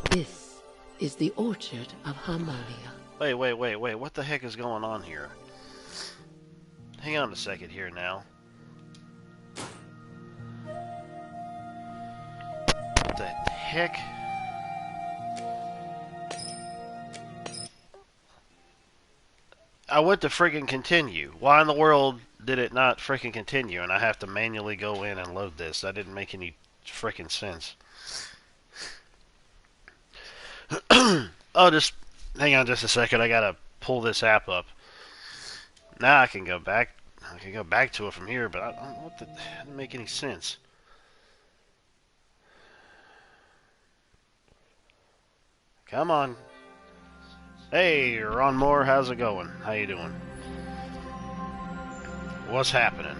This is the orchard of Harmonia. Wait, what the heck is going on here? Hang on a second here now. What the heck? I went to freaking continue. Why in the world did it not freaking continue? And I have to manually go in and load this. That didn't make any freaking sense. Oh, just hang on just a second. I gotta pull this app up. Now I can go back. I can go back to it from here, but I don't what the that didn't make any sense. Come on. Hey, Ron Moore, how's it going? How you doing? What's happening?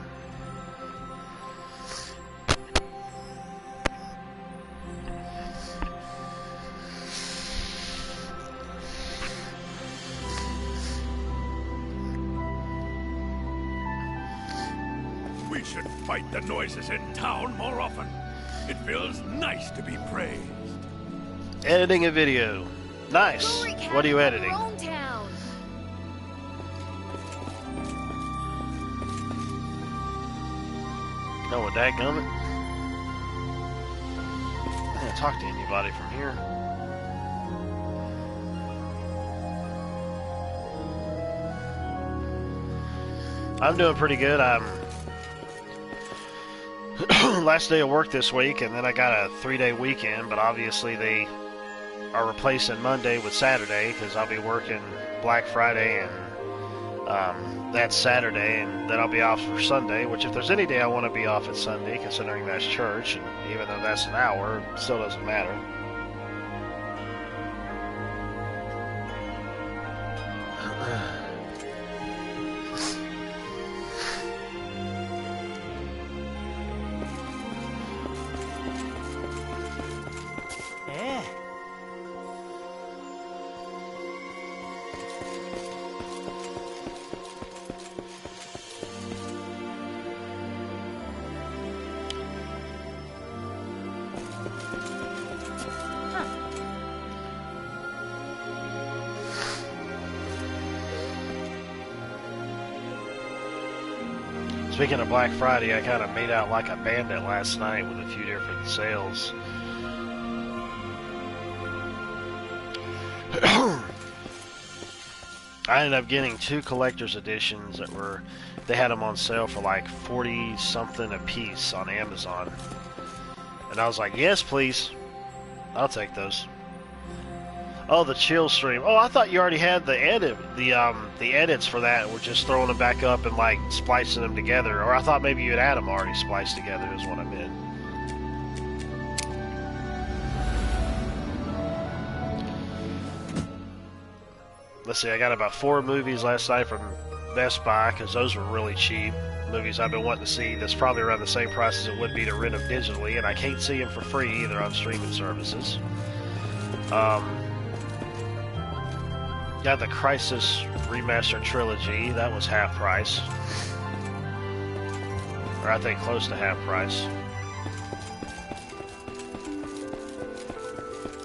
We should fight the noises in town more often. It feels nice to be praised. Editing a video. Nice. What are you editing? Oh, well, dadgummit. I can't talk to anybody from here. I'm doing pretty good. I'm last day of work this week, and then I got a 3-day weekend, but obviously they are replacing Monday with Saturday because I'll be working Black Friday and that's Saturday, and then I'll be off for Sunday, which if there's any day I want to be off at Sunday, considering that's church, and even though that's an hour, it still doesn't matter. Speaking of Black Friday, I kind of made out like a bandit last night with a few different sales. I ended up getting 2 collector's editions that they had them on sale for like 40 something a piece on Amazon. And I was like, yes, please. I'll take those. Oh, the chill stream. Oh, I thought you already had the edits for that. We're just throwing them back up and like splicing them together. Or I thought maybe you had them already spliced together is what I meant. Let's see, I got about 4 movies last night from Best Buy because those were really cheap. Movies I've been wanting to see that's probably around the same price as it would be to rent them digitally, and I can't see them for free either on streaming services. Got the Crisis Remastered Trilogy. That was half price. Or I think close to half price.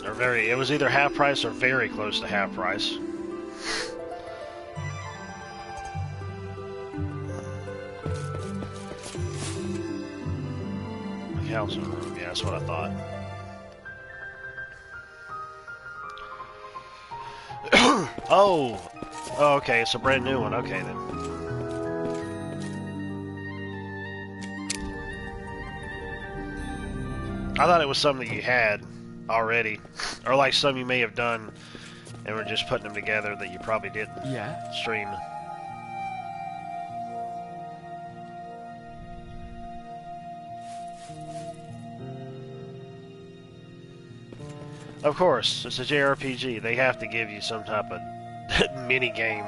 Or it was either half price or very close to half price. The council room, yeah, that's what I thought. Oh, okay, it's a brand new one. Okay, then. I thought it was something that you had already, or like some you may have done and were just putting them together that you probably didn't stream. Of course, it's a JRPG. They have to give you some type of mini game.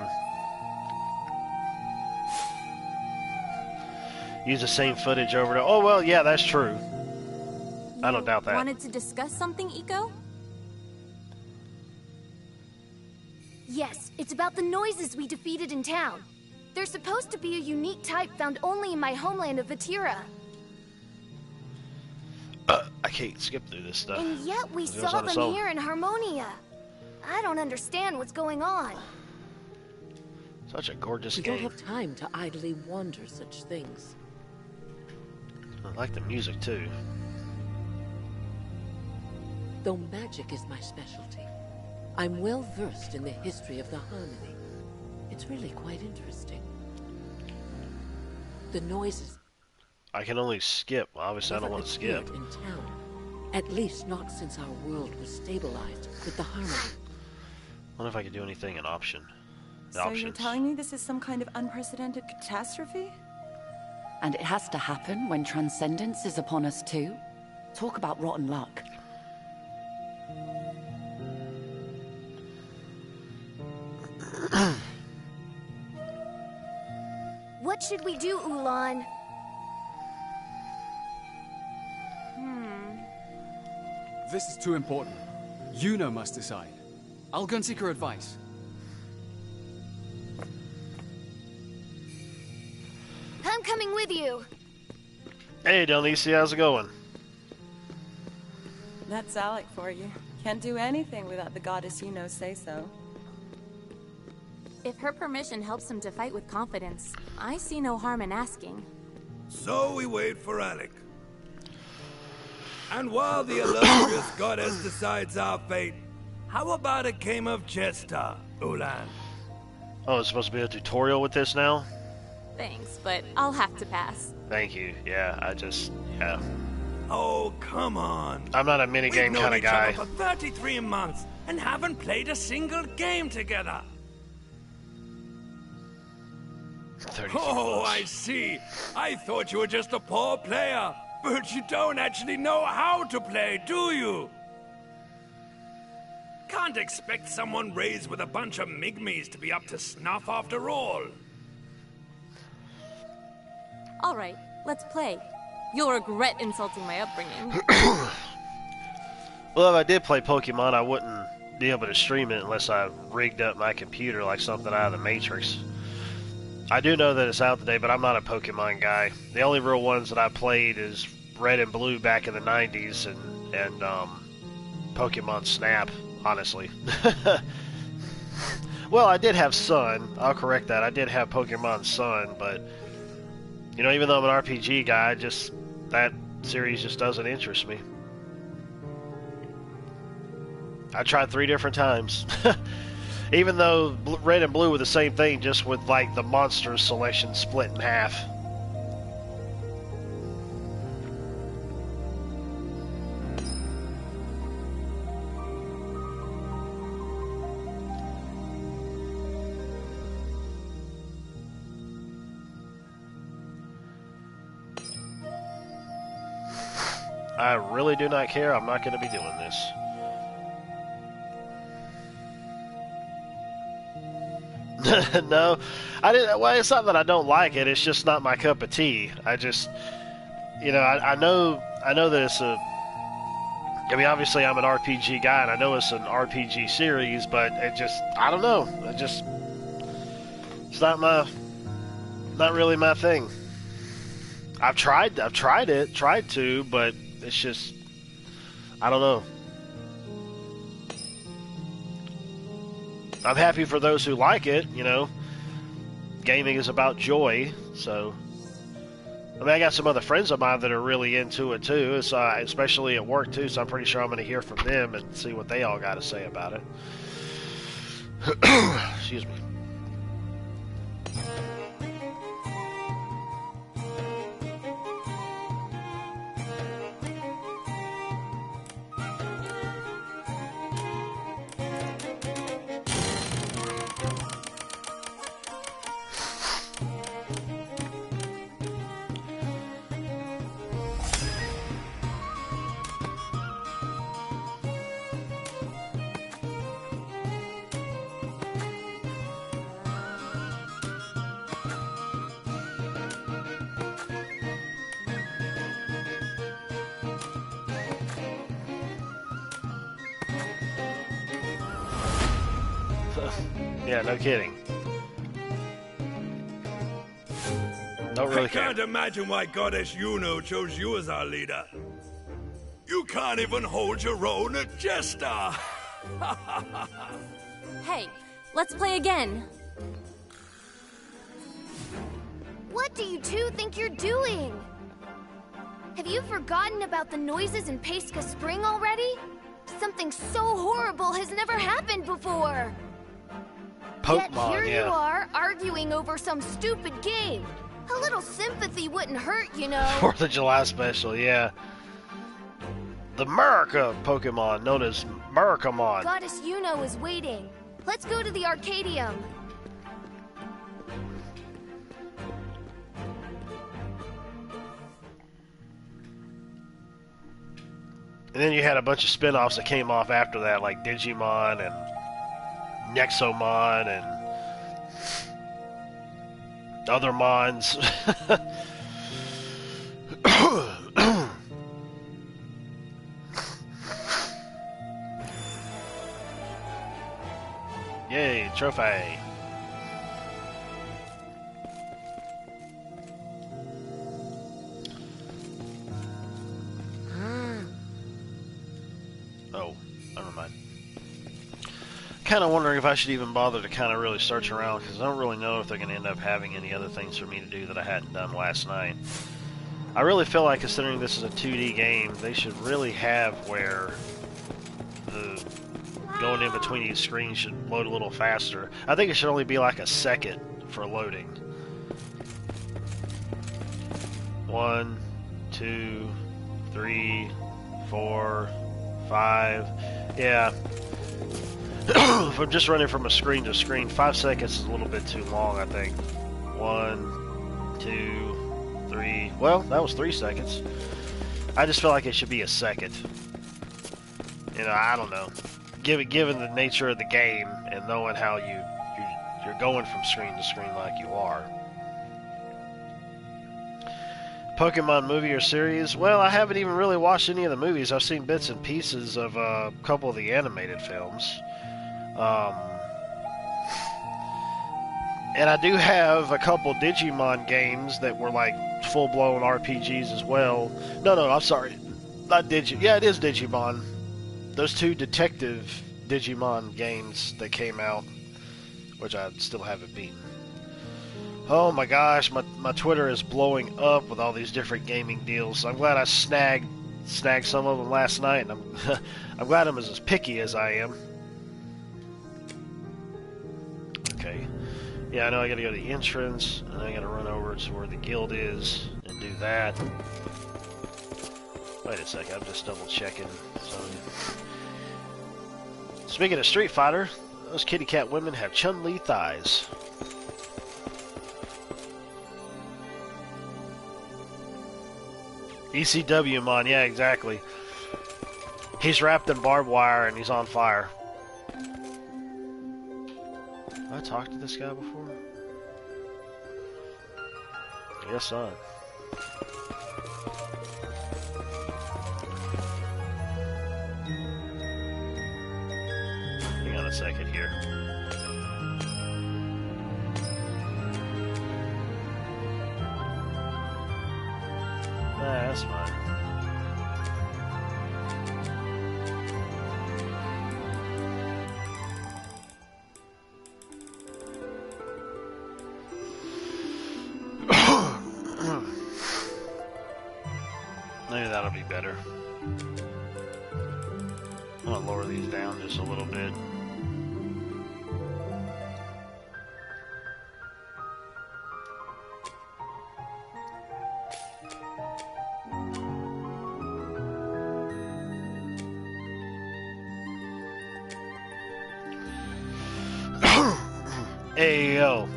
Use the same footage over to. Oh well, yeah, that's true. I don't doubt that. Wanted to discuss something, Eco? Yes, it's about the noises we defeated in town. There's supposed to be a unique type found only in my homeland of Vatira. I can't skip through this stuff. And yet we It goes saw on its them own. here in Harmonia. I don't understand what's going on. Such a gorgeous We game. don't have time to idly wonder such things. I like the music too. Though magic is my specialty, I'm well versed in the history of the Harmony. It's really quite interesting. The noises I can only skip. Well, obviously, I don't never want to skip. appeared in town. At least not since our world was stabilized with the Harmony. I wonder if I could do anything in option. The So options. you're telling me this is some kind of unprecedented catastrophe? And it has to happen when transcendence is upon us too? Talk about rotten luck. What should we do, Ulan? This is too important. Yuno must decide. I'll go and seek her advice. I'm coming with you. Hey, Delnice, how's it going? That's Alec for you. Can't do anything without the goddess you know say so. If her permission helps him to fight with confidence, I see no harm in asking. So we wait for Alec. And while the illustrious goddess decides our fate, how about a game of Chester, Ulan? Oh, it's supposed to be a tutorial with this now? Thanks, but I'll have to pass. Thank you. Yeah, yeah. Oh, come on. I'm not a We've minigame known kind of each other guy. for 33 months and haven't played a single game together. 33 Oh, months. I see. I thought you were just a poor player. But you don't actually know how to play, do you? Can't expect someone raised with a bunch of migmies to be up to snuff after all. All right, let's play. You'll regret insulting my upbringing. Well, if I did play Pokemon, I wouldn't be able to stream it unless I rigged up my computer like something out of the Matrix. I do know that it's out today, but I'm not a Pokemon guy. The only real ones that I played is Red and Blue back in the 90s and Pokemon Snap, honestly. Well, I did have Sun. I'll correct that. I did have Pokemon Sun, but, you know, even though I'm an RPG guy, that series just doesn't interest me. I tried 3 different times. Even though Red and Blue were the same thing, just with, like, the monsters selection split in half. I really do not care. I'm not going to be doing this. No, I didn't. Well, it's not that I don't like it. It's just not my cup of tea. I just, you know, I know that it's a. I mean, obviously, I'm an RPG guy, and I know it's an RPG series, but it just, I don't know. It's not really my thing. I've tried to, but it's just, I don't know. I'm happy for those who like it, you know. Gaming is about joy, so. I mean, I got some other friends of mine that are really into it too, especially at work too, so I'm pretty sure I'm going to hear from them and see what they all got to say about it. Excuse me. Yeah, no kidding. Don't really I can't care. imagine why Goddess Yuno chose you as our leader. You can't even hold your own at Jester. Hey, let's play again. What do you two think you're doing? Have you forgotten about the noises in Pesca Spring already? Something so horrible has never happened before. Yet here you are, arguing over some stupid game. A little sympathy wouldn't hurt, you know. 4th of July special, yeah. The America Pokemon, known as Murkamon. Goddess Yuno is waiting. Let's go to the Arcadium. And then you had a bunch of spin-offs that came off after that, like Digimon and Nexomon and other Mons. Yay, trophy. Oh, never mind. Kind of wondering if I should even bother to kind of really search around, because I don't really know if they're going to end up having any other things for me to do that I hadn't done last night. I really feel like, considering this is a 2D game, they should really have where the going in between each screen should load a little faster. I think it should only be like a second for loading. 1, 2, 3, 4, 5. Yeah. If I'm just running from a screen to screen, 5 seconds is a little bit too long, I think. 1, 2, 3. Well, that was 3 seconds. I just feel like it should be a second. You know, I don't know. Given the nature of the game and knowing how you're going from screen to screen like you are. Pokemon movie or series? Well, I haven't even really watched any of the movies. I've seen bits and pieces of a couple of the animated films. And I do have a couple Digimon games that were like full-blown RPGs as well. No, I'm sorry. Not Digi. Yeah, it is Digimon. Those 2 detective Digimon games that came out, which I still haven't beaten. Oh my gosh, my Twitter is blowing up with all these different gaming deals. I'm glad I snagged some of them last night, and I'm glad I'm as picky as I am. Okay. Yeah, I know I gotta go to the entrance, and I gotta run over to where the guild is and do that. Wait a second, I'm just double checking something. Speaking of Street Fighter, those kitty cat women have Chun-Li thighs. ECW Mon, yeah, exactly. He's wrapped in barbed wire and he's on fire. Have I talked to this guy before? I guess not. Hang on a second here. That's fine. Maybe that'll be better. I'm gonna lower these down just a little bit. Ayo.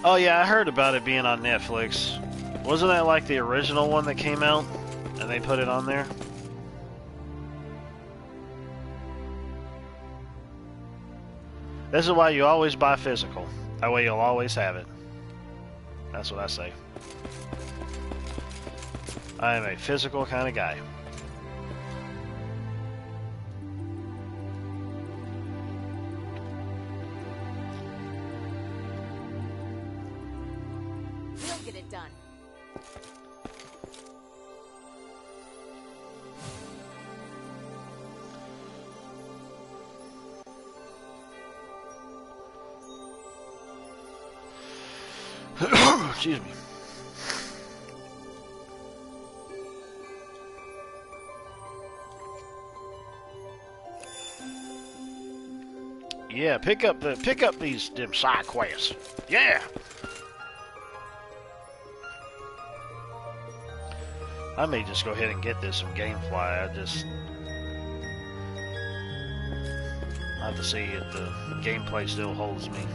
Oh yeah, I heard about it being on Netflix. Wasn't that like the original one that came out and they put it on there? This is why you always buy physical. That way you'll always have it. That's what I say. I am a physical kind of guy. Excuse me. Yeah, pick up these them side quests. Yeah. I may just go ahead and get this from GameFly. I have to see if the gameplay still holds me.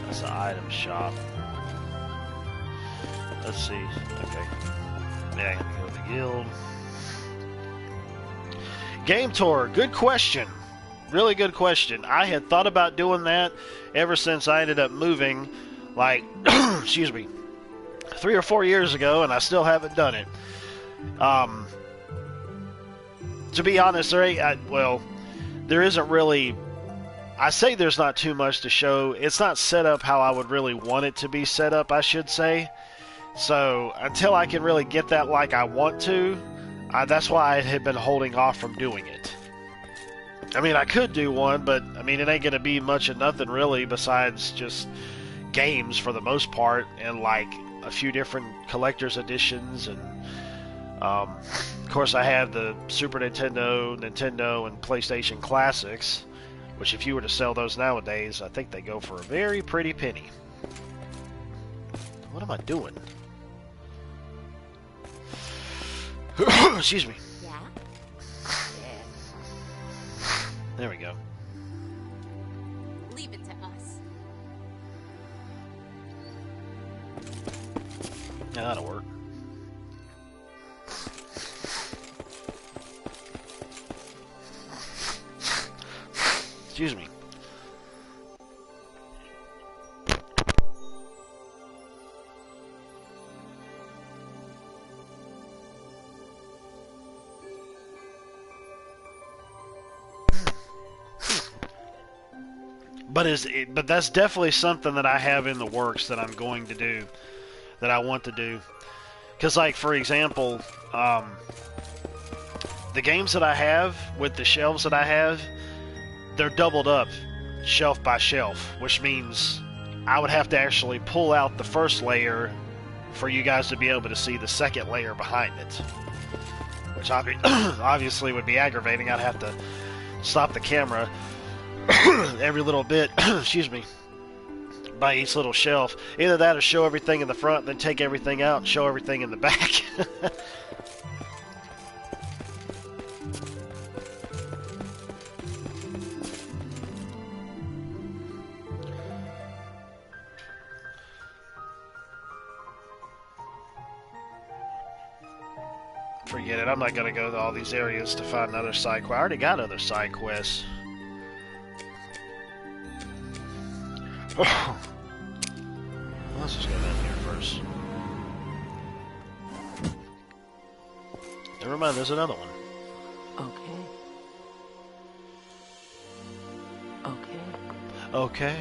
That's the item shop. Let's see. Okay. Yeah, I'm gonna go to the guild. Game tour. Good question. Really good question. I had thought about doing that ever since I ended up moving, like, excuse me, 3 or 4 years ago, and I still haven't done it. To be honest, there isn't really. I say there's not too much to show. It's not set up how I would really want it to be set up, I should say. So until I can really get that like I want to, that's why I had been holding off from doing it. I mean, I could do one, but I mean, it ain't gonna be much of nothing really besides just games for the most part, and like a few different collector's editions, and of course I have the Super Nintendo, and PlayStation Classics, which if you were to sell those nowadays, I think they go for a very pretty penny. What am I doing? Excuse me. Yeah? There we go. Leave it to us. Yeah, that'll work. Excuse me. But that's definitely something that I have in the works that I'm going to do, that I want to do. Because, like, for example, the games that I have with the shelves that I have, they're doubled up shelf by shelf, which means I would have to actually pull out the first layer for you guys to be able to see the second layer behind it, which obviously would be aggravating. I'd have to stop the camera every little bit, excuse me, by each little shelf. Either that or show everything in the front, then take everything out and show everything in the back. Forget it. I'm not going to go to all these areas to find another side quest. I already got other side quests. Let's just go down here first. Never mind, there's another one. Okay.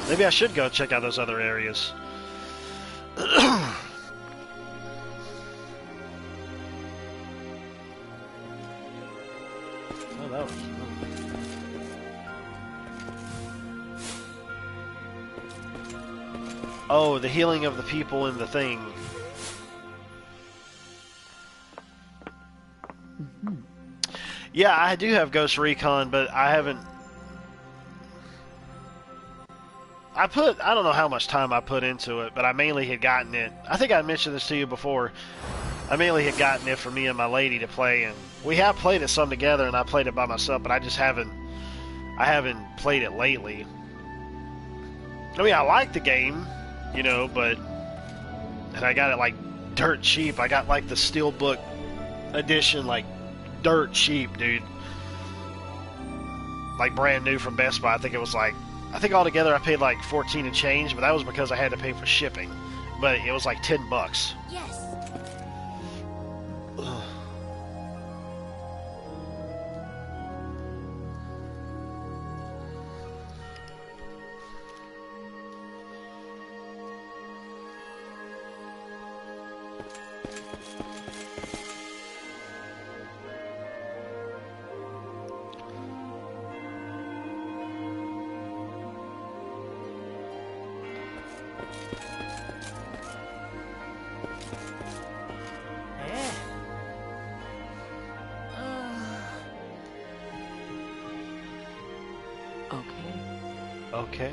Maybe I should go check out those other areas. Oh, that was... Oh, the healing of the people in the thing. Yeah, I do have Ghost Recon, but I haven't... I don't know how much time I put into it, but I mainly had gotten it... I think I mentioned this to you before. I mainly had gotten it for me and my lady to play, and we have played it some together, and I played it by myself, but I just haven't... I haven't played it lately. I mean, I like the game, you know, but... And I got it, like, dirt cheap. I got, like, the Steelbook edition, like, dirt cheap, dude. Like, brand new from Best Buy. I think it was, like... I think altogether I paid, like, 14 and change, but that was because I had to pay for shipping. But it was, like, $10. Yes. Ugh. Okay. Okay.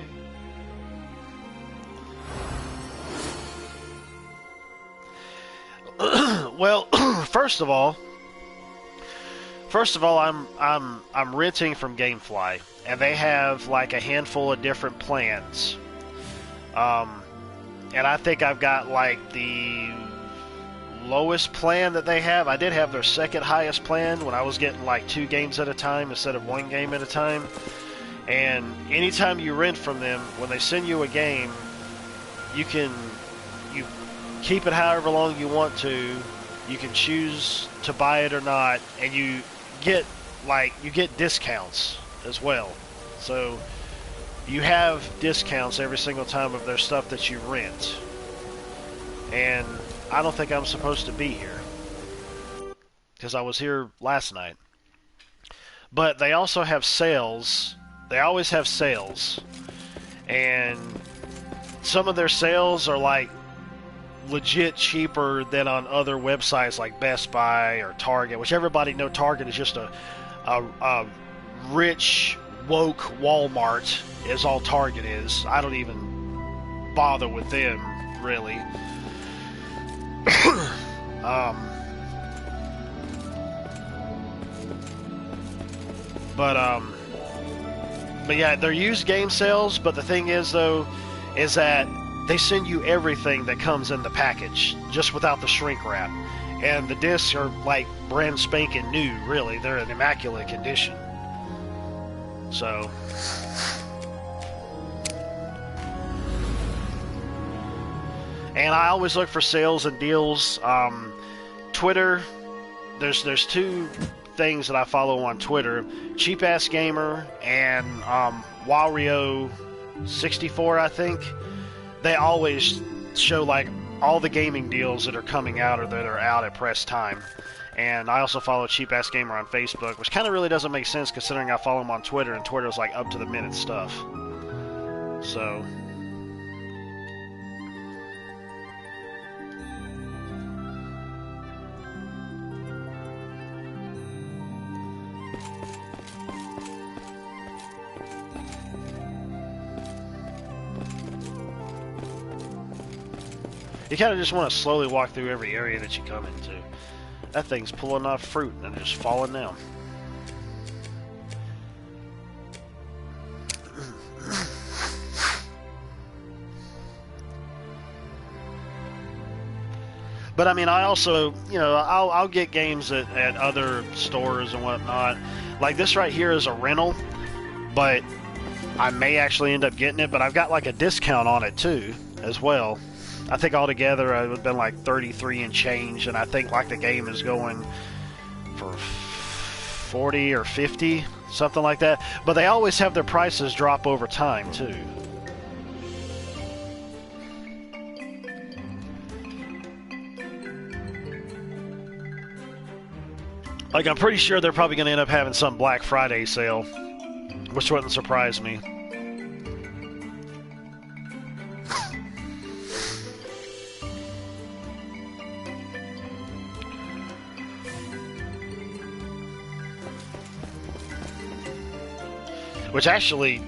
Well, first of all, I'm renting from GameFly, and they have like a handful of different plans. And I think I've got like the lowest plan that they have. I did have their second highest plan when I was getting like 2 games at a time instead of 1 game at a time. And anytime you rent from them, when they send you a game, you keep it however long you want to. You can choose to buy it or not, and you get discounts as well. So you have discounts every single time of their stuff that you rent. And I don't think I'm supposed to be here, because I was here last night. But they also have sales. They always have sales. And some of their sales are like legit cheaper than on other websites like Best Buy or Target, which everybody know Target is just a rich, woke Walmart is all Target is. I don't even bother with them, really. But yeah, they're used game sales, but the thing is, though, is that they send you everything that comes in the package, just without the shrink wrap. And the discs are like brand spanking new, really. They're in immaculate condition. So and I always look for sales and deals. Twitter, there's 2 things that I follow on Twitter: Cheap Ass Gamer and Wario64, I think. They always show like all the gaming deals that are coming out or that are out at press time. And I also follow Cheap Ass Gamer on Facebook, which kind of really doesn't make sense considering I follow him on Twitter, and Twitter's like up to the minute stuff. So you kind of just want to slowly walk through every area that you come into. That thing's pulling off fruit and just falling down. But I mean, I also, I'll get games at other stores and whatnot. Like this right here is a rental, but I may actually end up getting it. But I've got like a discount on it too, as well. I think altogether it would have been like 33 and change, and I think like the game is going for 40 or 50, something like that. But they always have their prices drop over time too. Like I'm pretty sure they're probably going to end up having some Black Friday sale, which wouldn't surprise me. Which actually,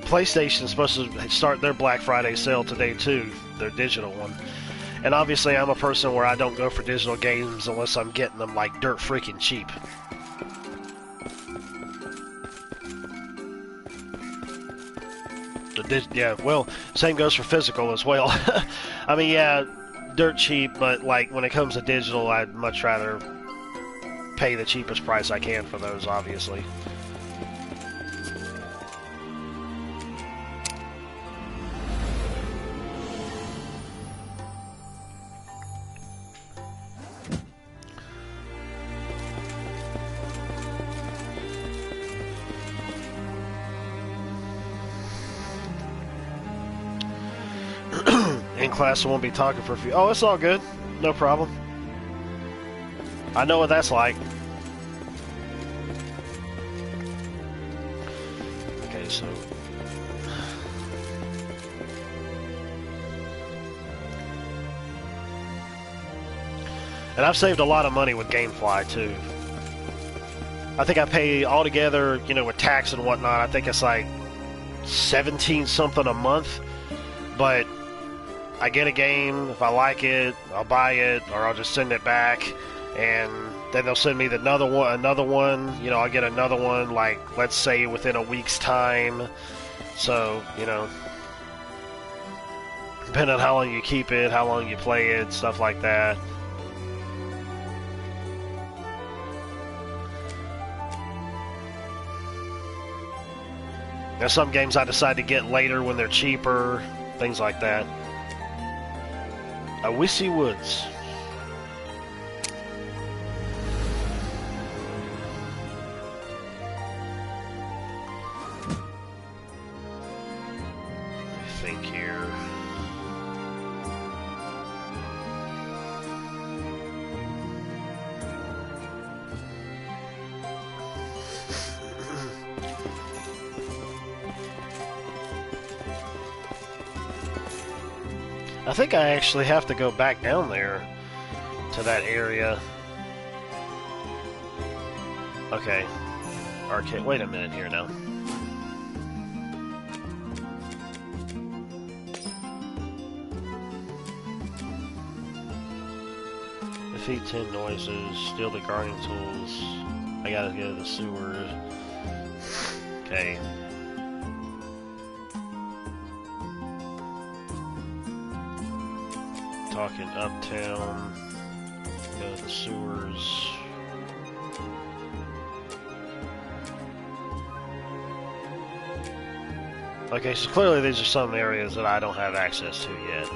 PlayStation's supposed to start their Black Friday sale today too, their digital one. And obviously I'm a person where I don't go for digital games unless I'm getting them like dirt freaking cheap. Yeah, well, same goes for physical as well. I mean, yeah, dirt cheap, but like when it comes to digital, I'd much rather pay the cheapest price I can for those, obviously. In class, I won't be talking for a few. Oh, it's all good. No problem. I know what that's like. Okay, so... And I've saved a lot of money with GameFly, too. I think I pay altogether, you know, with tax and whatnot, I think it's like 17 something a month. But I get a game, if I like it, I'll buy it, or I'll just send it back, and then they'll send me another one, you know, I'll get another one, like, let's say within a week's time. So, you know, depending on how long you keep it, how long you play it, stuff like that. Now, some games I decide to get later when they're cheaper, things like that. A Wissy Woods. I think here. I think I actually have to go back down there to that area. Okay. Arcade. Wait a minute here now. Defeat 10 noises, steal the guarding tools. I gotta go to the sewers. Okay. Talking uptown, go to the sewers. Okay, so clearly these are some areas that I don't have access to yet.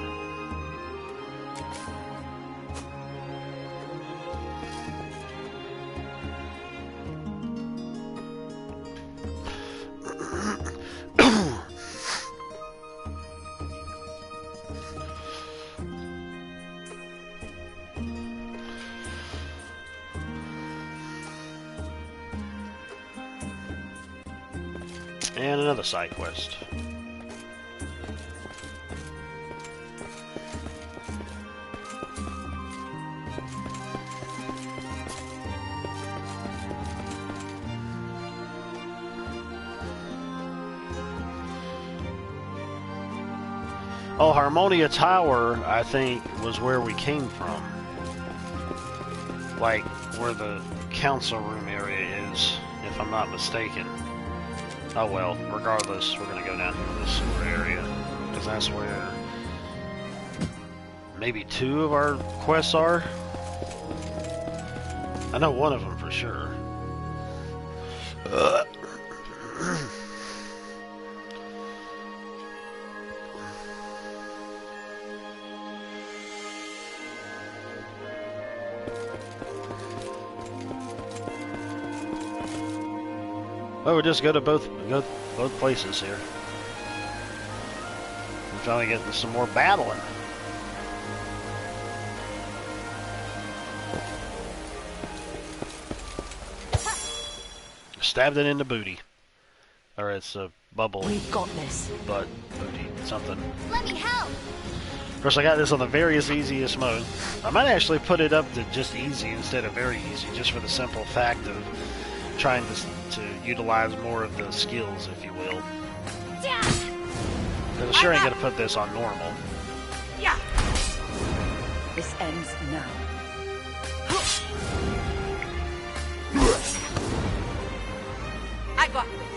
And another side quest. Oh, Harmonia Tower, I think, was where we came from. Like, where the council room area is, if I'm not mistaken. Oh well, regardless, we're gonna go down to the sewer area, because that's where maybe 2 of our quests are. I know one of them for sure. Oh, we'll just go to both places here. I'm trying to get into some more battling. Stabbed it in the booty. Or it's a bubble. We've got this. Butt, booty, something. Let me help! Of course, I got this on the very easiest mode. I might actually put it up to just easy instead of very easy, just for the simple fact of trying to utilize more of the skills, if you will. Because I sure ain't gonna put this on normal. Yeah. This ends now. I got this.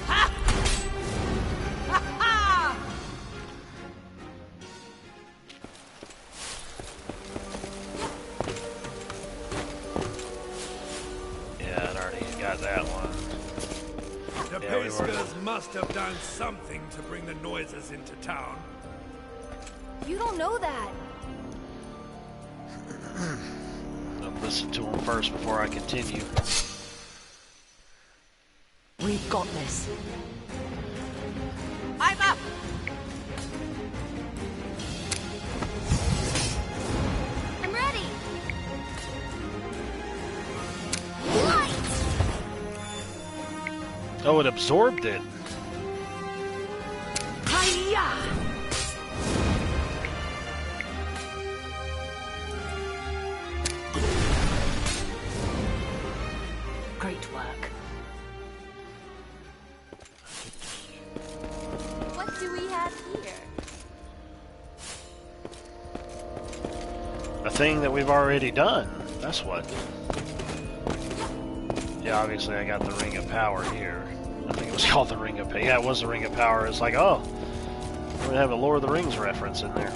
Ha! Ha ha! Yeah, I already got that one. The Paskers must have done something to bring the noises into town. You don't know that. I'll listen to them first before I continue. We've got this. I'm up. I'm ready. Light! Oh, it absorbed it. Hiya! Great work. thing that we've already done. That's what. Yeah, obviously I got the Ring of Power here. I think it was called the Ring of Power. Yeah, it was the Ring of Power. It's like, oh, we're gonna have a Lord of the Rings reference in there.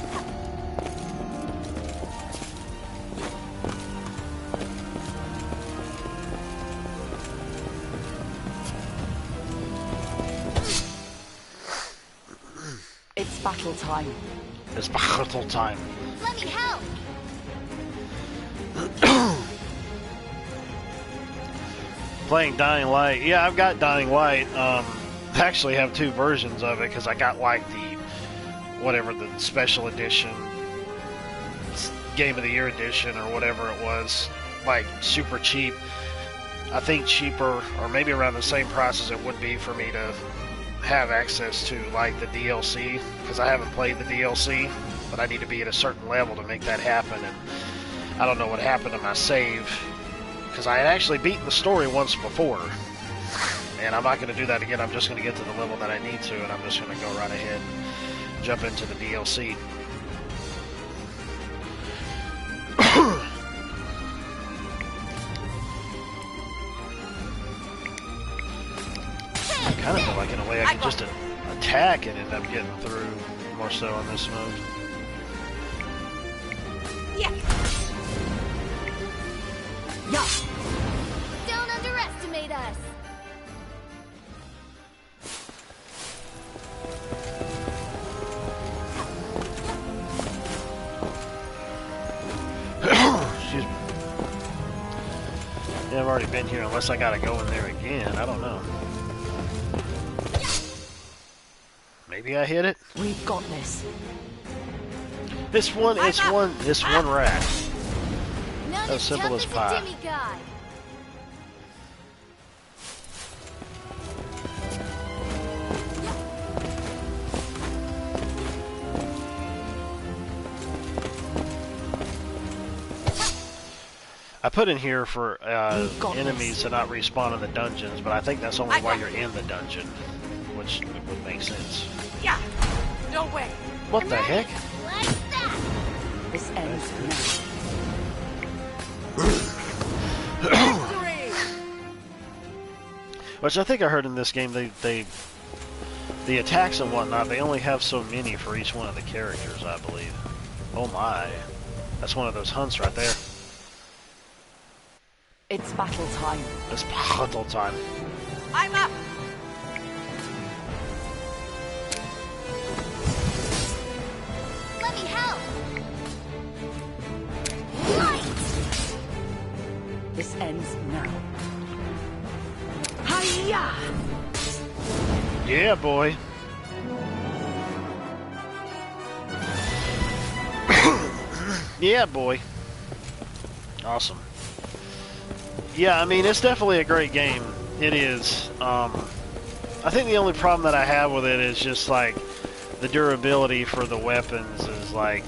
It's battle time. It's battle time. Let me help! Playing Dying Light. Yeah, I've got Dying Light. I actually have two versions of it because I got like the the special edition, Game of the Year edition or whatever it was, like super cheap. I think cheaper or maybe around the same price as it would be for me to have access to like the DLC, because I haven't played the DLC, but I need to be at a certain level to make that happen, and I don't know what happened to my save, because I had actually beaten the story once before, and I'm not going to do that again. I'm just going to get to the level that I need to, and I'm just going to go right ahead and jump into the DLC. I kind of feel like in a way I could just attack and end up getting through more so on this mode. Yeah. Yeah. Don't underestimate us. Excuse me. Yeah, I've already been here unless I gotta go in there again. I don't know. Maybe I hit it? We've got this. It's one rat. None As simple as pie. a demigod. I put in here for got enemies to not respawn in the dungeons, but I think that's only while you're in the dungeon, which would make sense. Yeah. No way. What the heck? Like that. This ends Which I think I heard in this game, the attacks and whatnot, they only have so many for each one of the characters, I believe. Oh my. That's one of those hunts right there. It's battle time. It's battle time. I'm up. Let me help. Light. This ends now. Hiya! Yeah, boy. Yeah, boy. Awesome. Yeah, I mean, it's definitely a great game. It is. I think the only problem that I have with it is just, like, the durability for the weapons is, like...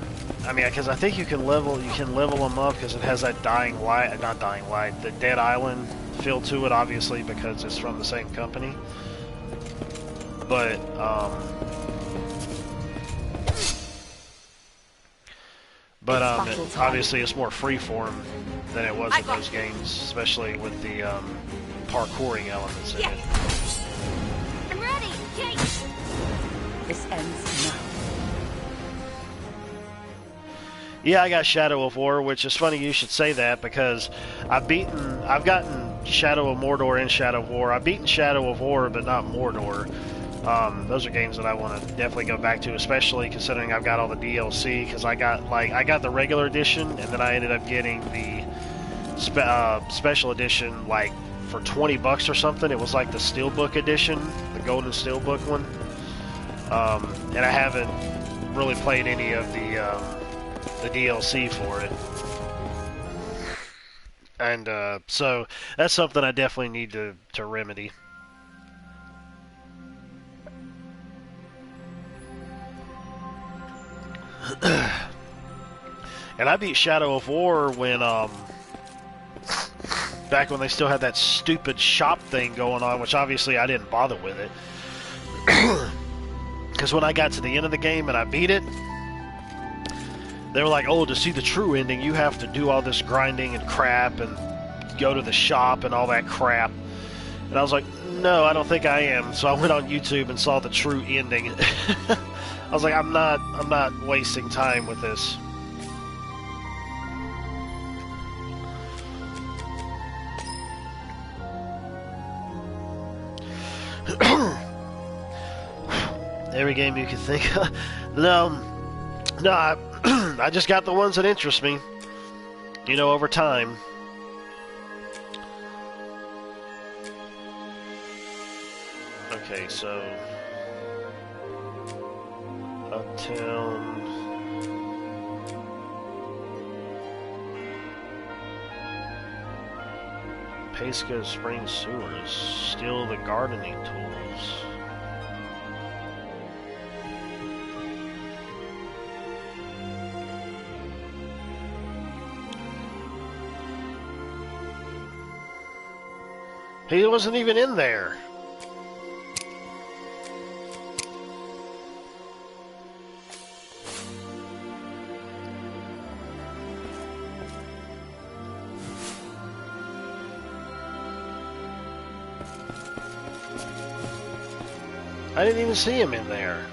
I mean, because I think you can level them up because it has that Dying Light... Not Dying Light, the Dead Island feel to it, obviously, because it's from the same company. But, obviously it's more freeform than it was in those games, especially with the parkouring elements in it. I'm ready. Yay. This ends now. Yeah, I got Shadow of War, which is funny you should say that because I've gotten Shadow of Mordor and Shadow of War. I've beaten Shadow of War, but not Mordor. Those are games that I want to definitely go back to, especially considering I've got all the DLC, because I got the regular edition, and then I ended up getting the special edition, like, for $20 or something. It was like the Steelbook edition, the Golden Steelbook one. And I haven't really played any of the DLC for it. And, so, that's something I definitely need to remedy. And I beat Shadow of War when, back when they still had that stupid shop thing going on, which obviously I didn't bother with it. Because when I got to the end of the game and I beat it, They were like, oh, to see the true ending, you have to do all this grinding and crap and go to the shop and all that crap. And I was like, no, I don't think I am. So I went on YouTube and saw the true ending. I was like, I'm not wasting time with this. Every game you can think of. No, I just got the ones that interest me. You know, over time. Okay, so Uptown. Pesca Spring Sewers. Steal the gardening tools. He wasn't even in there. I didn't even see him in there.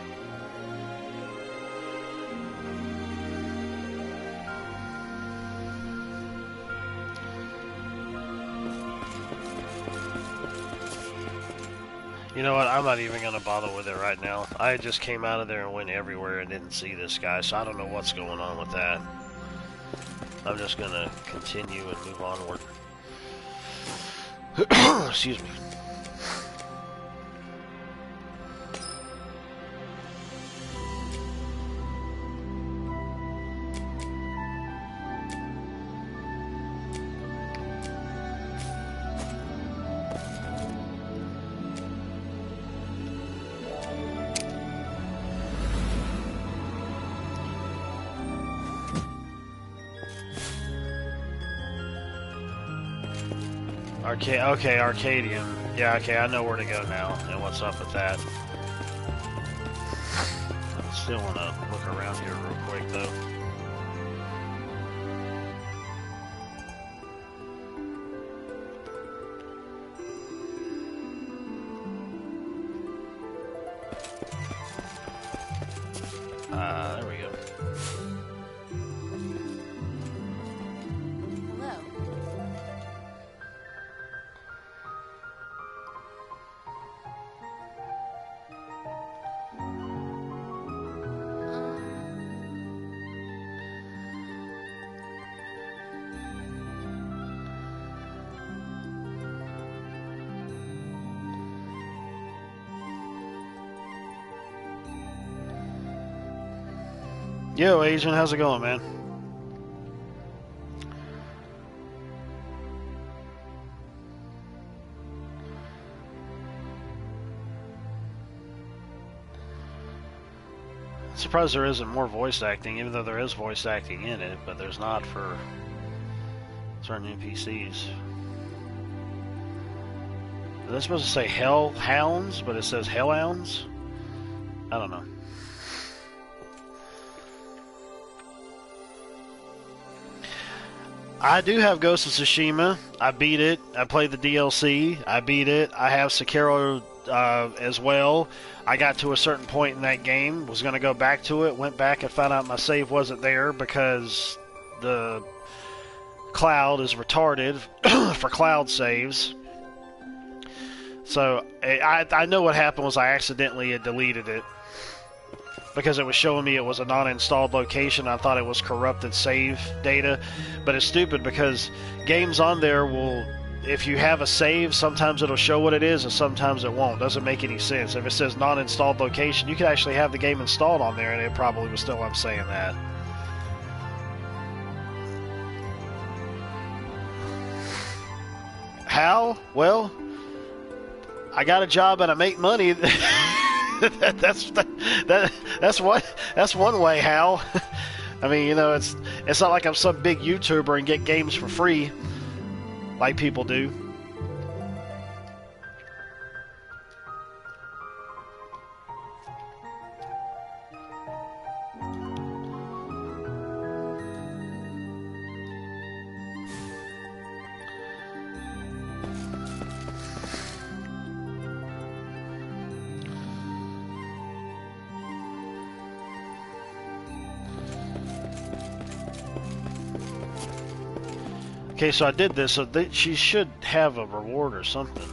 You know what? I'm not even going to bother with it right now. I just came out of there and went everywhere and didn't see this guy, so I don't know what's going on with that. I'm just going to continue and move onward. Excuse me. Okay, Arcadium. Yeah, okay, I know where to go now, and what's up with that. I still want to look around here real quick, though. There we go. Yo, Agent, how's it going, man? I'm surprised there isn't more voice acting, even though there is voice acting in it, but there's not for certain NPCs. They're supposed to say Hellhounds, but it says Hellhounds? I don't know. I do have Ghost of Tsushima. I beat it. I played the DLC. I beat it. I have Sekiro as well. I got to a certain point in that game, was going to go back to it, went back and found out my save wasn't there because the cloud is retarded for cloud saves. So I know what happened was I accidentally had deleted it because it was showing me it was a non-installed location. I thought it was corrupted save data, but it's stupid because games on there will, if you have a save, sometimes it'll show what it is and sometimes it won't. Doesn't make any sense. If it says non-installed location, you could actually have the game installed on there and it probably would still I'm saying that. How? Well, I got a job and I make money. That's one way, Hal. I mean, you know, it's not like I'm some big YouTuber and get games for free like people do. Okay, so I did this, so she should have a reward or something.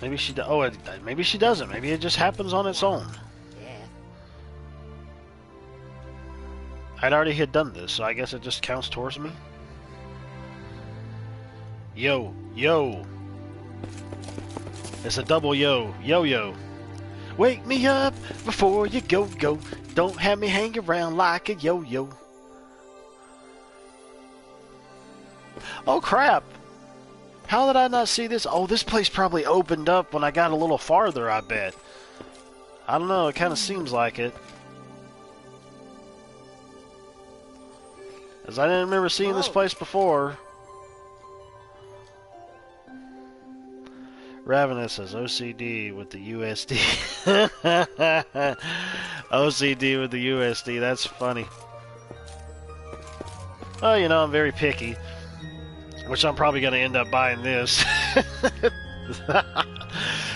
Maybe she maybe she doesn't. Maybe it just happens on its own. I'd already had done this, so I guess it just counts towards me. Yo, yo. It's a double yo, yo-yo. Wake me up before you go. Don't have me hang around like a yo-yo. Oh crap! How did I not see this? Oh, this place probably opened up when I got a little farther, I bet. I don't know, it kind of seems like it. As I didn't remember seeing this place before. Ravenous says OCD with the USD. OCD with the USD, that's funny. Oh, you know, I'm very picky. Which I'm probably going to end up buying this.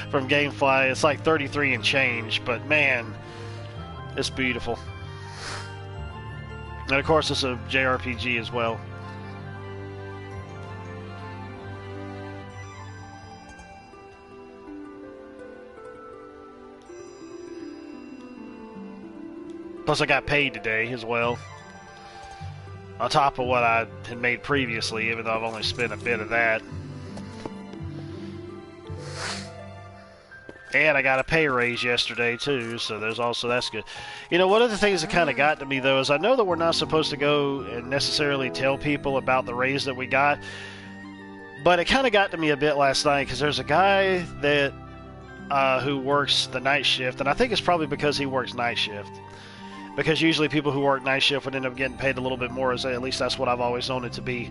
From Gamefly. It's like 33 and change, but man, it's beautiful. And of course, it's a JRPG as well. Plus, I got paid today as well. On top of what I had made previously, even though I've only spent a bit of that. And I got a pay raise yesterday, too, so that's good. You know, one of the things that kind of got to me, though, is I know that we're not supposed to go and necessarily tell people about the raise that we got, but it kind of got to me a bit last night, because there's a guy that who works the night shift, and I think it's probably because he works night shift. Because usually people who work night shift would end up getting paid a little bit more, at least that's what I've always known it to be.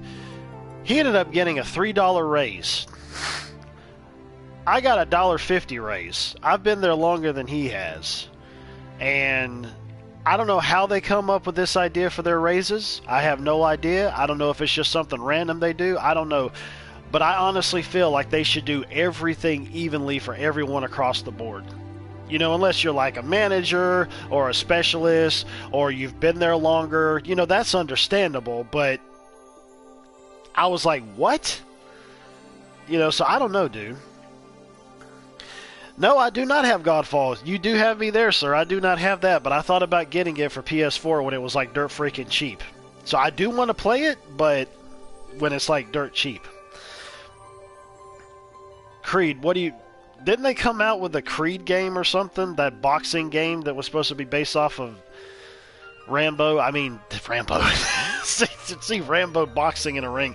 He ended up getting a $3 raise. I got a $1.50 raise. I've been there longer than he has. And I don't know how they come up with this idea for their raises. I have no idea. I don't know if it's just something random they do. I don't know. But I honestly feel like they should do everything evenly for everyone across the board. You know, unless you're like a manager or a specialist or you've been there longer, you know, that's understandable. But I was like, what? You know, so I don't know, dude. No, I do not have Godfall. You do have me there, sir. I do not have that, but I thought about getting it for PS4 when it was like dirt freaking cheap. So I do want to play it, but when it's like dirt cheap. Creed, what do you... Didn't they come out with a Creed game or something? That boxing game that was supposed to be based off of Rambo? I mean, Rambo. See Rambo boxing in a ring.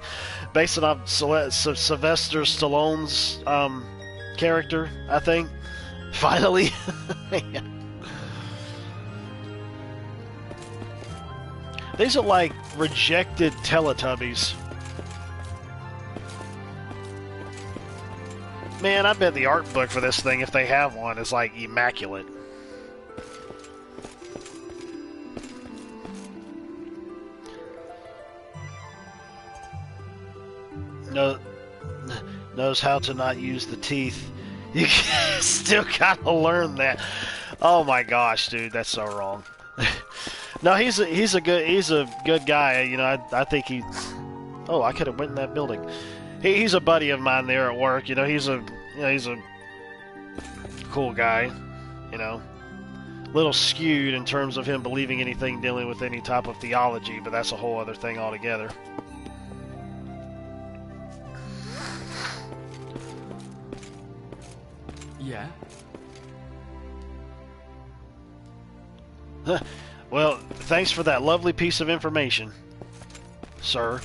Based on Sylvester Stallone's character, I think. Finally. Yeah. These are like rejected Teletubbies. Man, I bet the art book for this thing, if they have one, is like immaculate. Knows how to not use the teeth. You still gotta learn that. Oh my gosh, dude, that's so wrong. No, he's a good guy. You know, I think he. Oh, I could have went in that building. He's a buddy of mine there at work. You know, he's a cool guy. You know, little skewed in terms of him believing anything dealing with any type of theology, but that's a whole other thing altogether. Yeah? Well, thanks for that lovely piece of information, sir.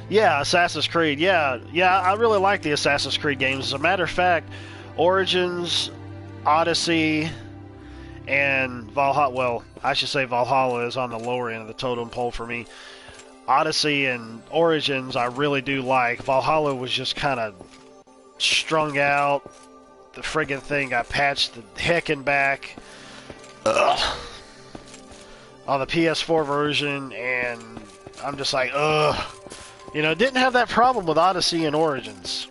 Yeah, Assassin's Creed. Yeah, I really like the Assassin's Creed games. As a matter of fact, Origins, Odyssey, and Valhalla. Well, I should say Valhalla is on the lower end of the totem pole for me. Odyssey and Origins, I really do like. Valhalla was just kind of strung out. The friggin' thing got patched the heckin' back. Ugh. On the PS4 version, and I'm just like, ugh. You know, didn't have that problem with Odyssey and Origins.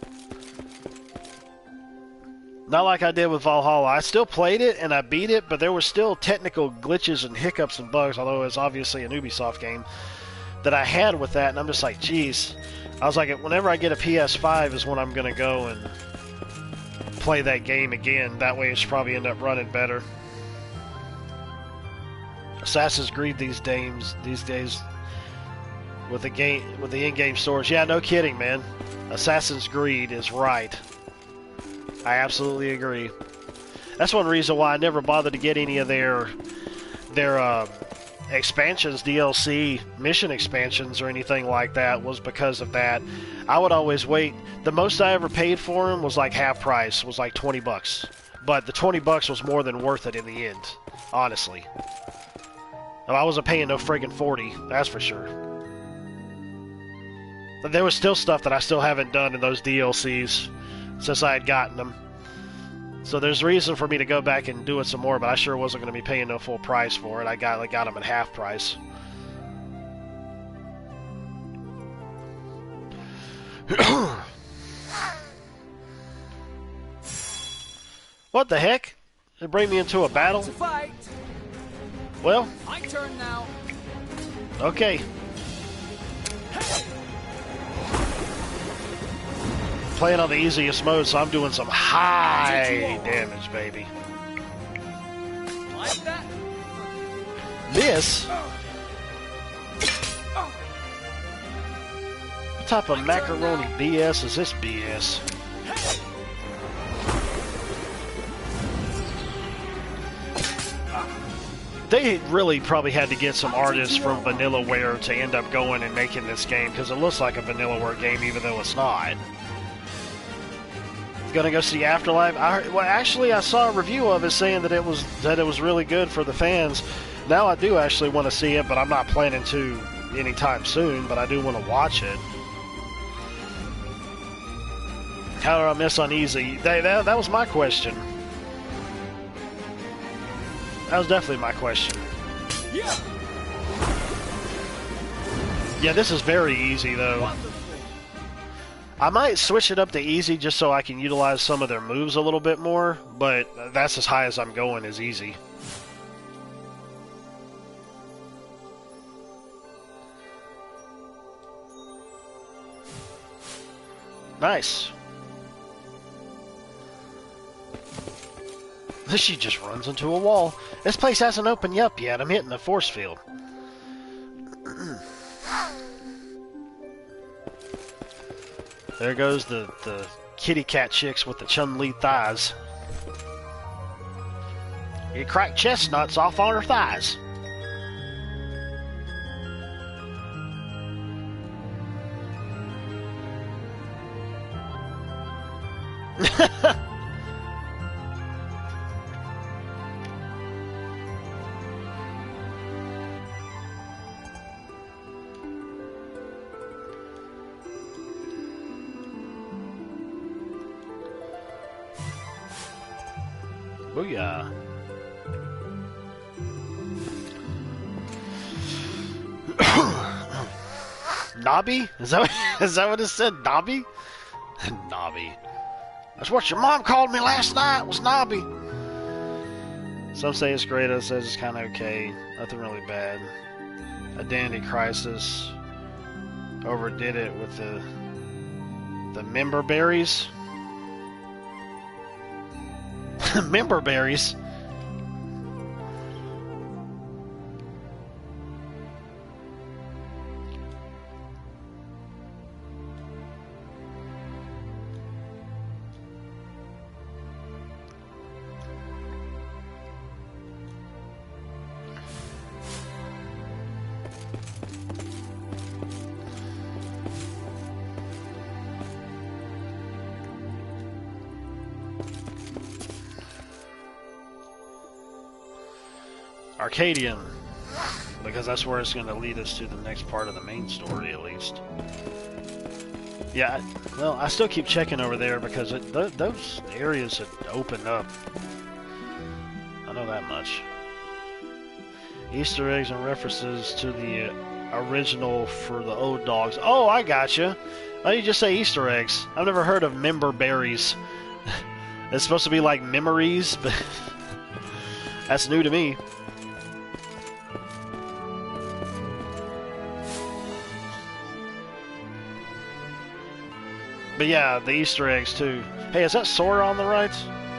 Not like I did with Valhalla. I still played it and I beat it, but there were still technical glitches and hiccups and bugs, although it was obviously an Ubisoft game, that I had with that, and I'm just like, geez. I was like, whenever I get a PS5 is when I'm going to go and play that game again. That way it should probably end up running better. Assassin's Creed these days with the in-game stores. Yeah, no kidding, man. Assassin's Creed is right. I absolutely agree. That's one reason why I never bothered to get any of their expansions, DLC, mission expansions, or anything like that, was because of that. I would always wait. The most I ever paid for them was like half price, was like $20. But the $20 was more than worth it in the end, honestly. I wasn't paying no friggin' 40, that's for sure. But there was still stuff that I still haven't done in those DLCs since I had gotten them. So there's reason for me to go back and do it some more, but I sure wasn't going to be paying no full price for it. I got them at half price. What the heck? Did it bring me into a battle? Well, my turn now. Okay. Playing on the easiest mode, so I'm doing some high damage, baby. Like that? This? What type of macaroni BS is this BS? They really probably had to get some artists from Vanillaware to end up going and making this game, because it looks like a Vanillaware game even though it's not. Gonna go see Afterlife. Actually, I saw a review of it saying that it was really good for the fans. Now I do actually want to see it, but I'm not planning to anytime soon. But I do want to watch it. How did I miss on easy? That was my question. That was definitely my question. Yeah, this is very easy though. I might switch it up to easy just so I can utilize some of their moves a little bit more, but that's as high as I'm going, is easy. Nice. She just runs into a wall. This place hasn't opened up yet. I'm hitting the force field. There goes the kitty cat chicks with the Chun-Li thighs. You crack chestnuts off on her thighs. Booyah. Nobby? Is that what it said? Nobby? Nobby. That's what your mom called me last night, was Nobby. Some say it's great, others says it's kind of okay. Nothing really bad. Identity Crisis overdid it with the member berries. Member berries. Arcadian, because that's where it's going to lead us to the next part of the main story, at least. Yeah, well, I still keep checking over there because those areas had opened up. I know that much. Easter eggs and references to the original for the old dogs. Oh, I gotcha. Why don't you just say Easter eggs? I've never heard of member berries. It's supposed to be like memories, but that's new to me. But yeah, the Easter eggs too. Hey, is that Sora on the right?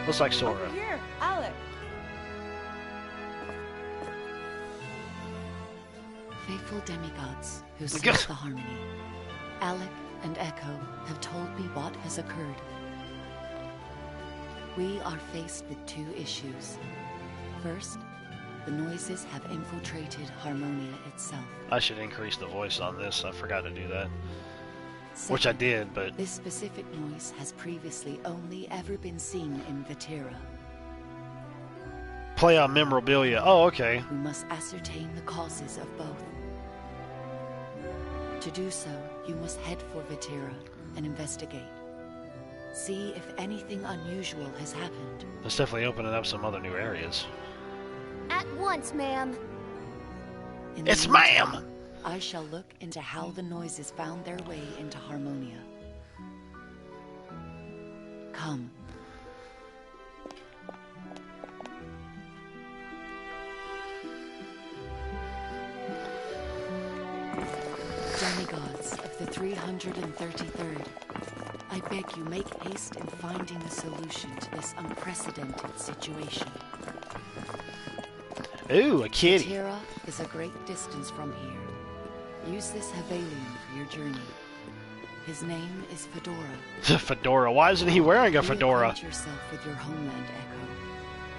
Looks like Sora. Over here, Alec. Faithful demigods who seek the harmony. Alec and Echo have told me what has occurred. We are faced with two issues. First, the noises have infiltrated Harmonia itself. I should increase the voice on this. I forgot to do that. Second, Which I did, but... this specific noise has previously only ever been seen in Vatira. Play on memorabilia. Oh, okay. We must ascertain the causes of both. To do so, you must head for Vatira and investigate. See if anything unusual has happened. That's definitely opening up some other new areas. At once, ma'am. It's ma'am! I shall look into how the noises found their way into Harmonia. Come. Demigods of the 333rd, I beg you make haste in finding a solution to this unprecedented situation. Ooh, a kitty. Vatira is a great distance from here. Use this Havalion for your journey. His name is Fedora. Fedora. Why isn't he wearing a fedora? Reacquaint yourself with your homeland, Echo,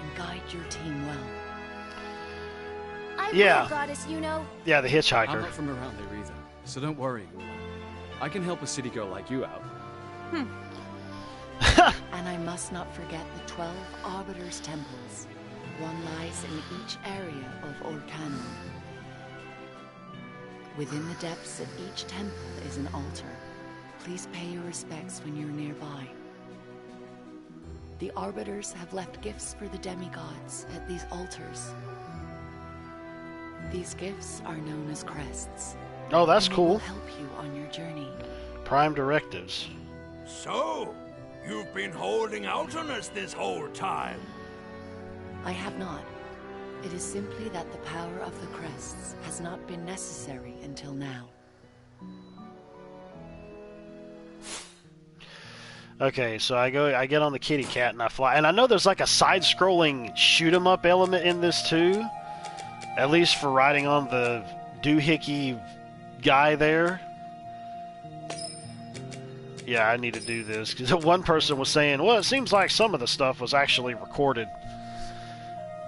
and guide your team well. I Yeah. will, Goddess Yuno. Yeah, the I'm hitchhiker. not from around there either, so don't worry. I can help a city girl like you out. And I must not forget the 12 Arbiter's temples. One lies in each area of Orcanum. Within the depths of each temple is an altar. Please pay your respects when you're nearby. The Arbiters have left gifts for the demigods at these altars. These gifts are known as crests. Oh, that's and they cool. will help you on your journey. Prime directives. So, you've been holding out on us this whole time. I have not. It is simply that the power of the crests has not been necessary until now. Okay, so I get on the kitty cat and I fly. And I know there's like a side-scrolling shoot-'em-up element in this too. At least for riding on the doohickey guy there. Yeah, I need to do this. Because one person was saying, well, it seems like some of the stuff was actually recorded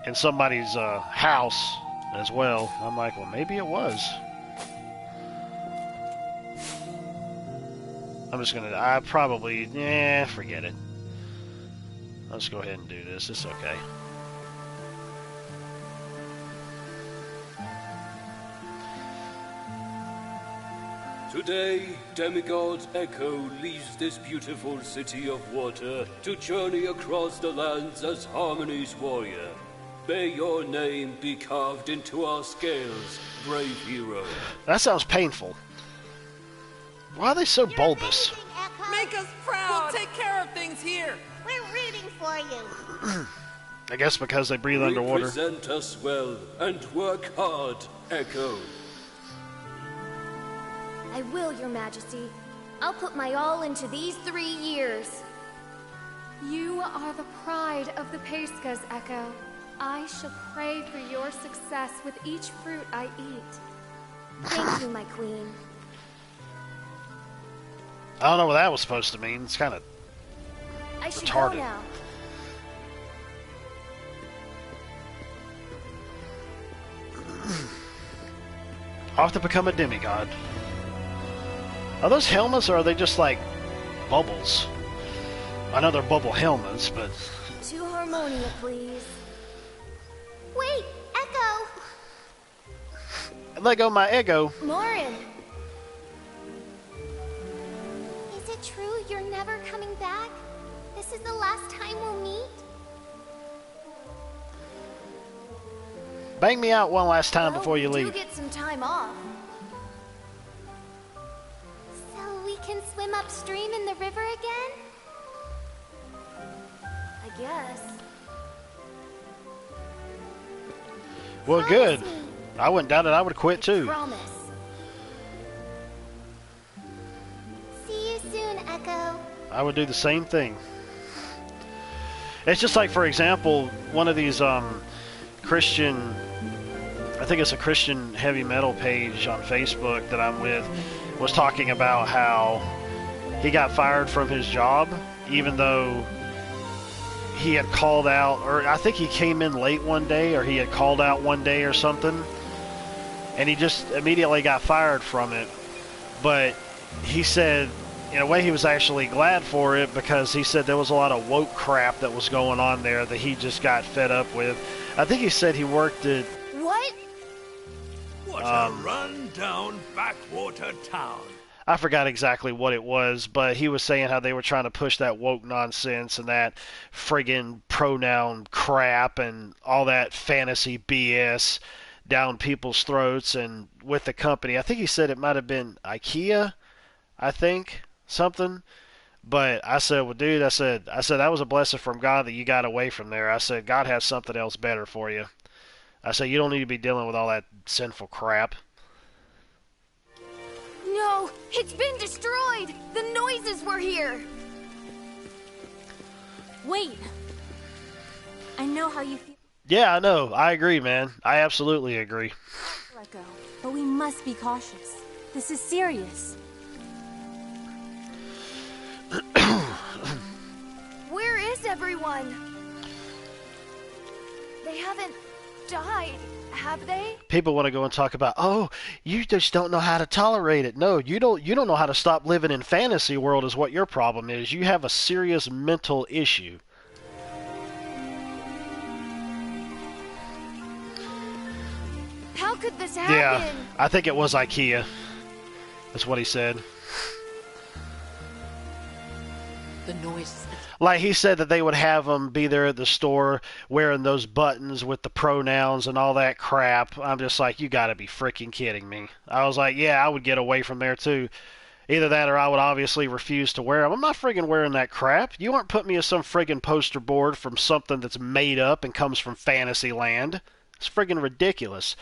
in somebody's house as well. I'm like, well, maybe it was. I'm just gonna, forget it. Let's go ahead and do this. It's okay. Today, demigod Echo leaves this beautiful city of water to journey across the lands as Harmony's warrior. May your name be carved into our scales, brave hero. That sounds painful. Why are they so bulbous? Make us proud. We'll take care of things here. We're rooting for you. I guess because they breathe underwater. Represent us well and work hard, Echo. I will, Your Majesty. I'll put my all into these 3 years. You are the pride of the Pescas, Echo. I shall pray for your success with each fruit I eat. Thank you, my queen. I don't know what that was supposed to mean. It's kind of I should retarded. go now. Off to become a demigod. Are those helmets or are they just like bubbles? I know they're bubble helmets, but... To Harmonia, please. Wait, Echo! Let go my ego. Morin! Is it true you're never coming back? This is the last time we'll meet? Bang me out one last time before you we leave. do get some time off. So we can swim upstream in the river again? guess. Well, good. I wouldn't doubt it. I would quit too. Promise. See you soon, Echo. I would do the same thing. It's just like, for example, one of these Christian, I think it's a Christian heavy metal page on Facebook that I'm with, was talking about how he got fired from his job, even though he had called out, or I think he came in late one day, or he had called out one day or something, and he just immediately got fired from it. But he said, in a way, he was actually glad for it, because he said there was a lot of woke crap that was going on there that he just got fed up with. I think he said he worked at... What? What a run-down backwater town. I forgot exactly what it was, but he was saying how they were trying to push that woke nonsense and that friggin' pronoun crap and all that fantasy BS down people's throats and with the company. I think he said it might have been IKEA, I think, something. But I said, well, dude, I said that was a blessing from God that you got away from there. I said, God has something else better for you. I said, you don't need to be dealing with all that sinful crap. No, it's been destroyed! The noises were here! Wait. I know how you feel, Yeah, I know. I agree, man. I absolutely agree. Echo, but we must be cautious. This is serious. Where is everyone? They haven't died, have they? People want to go and talk about, oh, you just don't know how to tolerate it. No, you don't know how to stop living in fantasy world is what your problem is. You have a serious mental issue. How could this happen? Yeah, I think it was IKEA. That's what he said. The noise. Like he said that they would have them be there at the store wearing those buttons with the pronouns and all that crap. I'm just like, you gotta be freaking kidding me. I was like, yeah, I would get away from there too. Either that or I would obviously refuse to wear them. I'm not friggin' wearing that crap. You aren't putting me as some friggin' poster board from something that's made up and comes from fantasy land. It's friggin' ridiculous.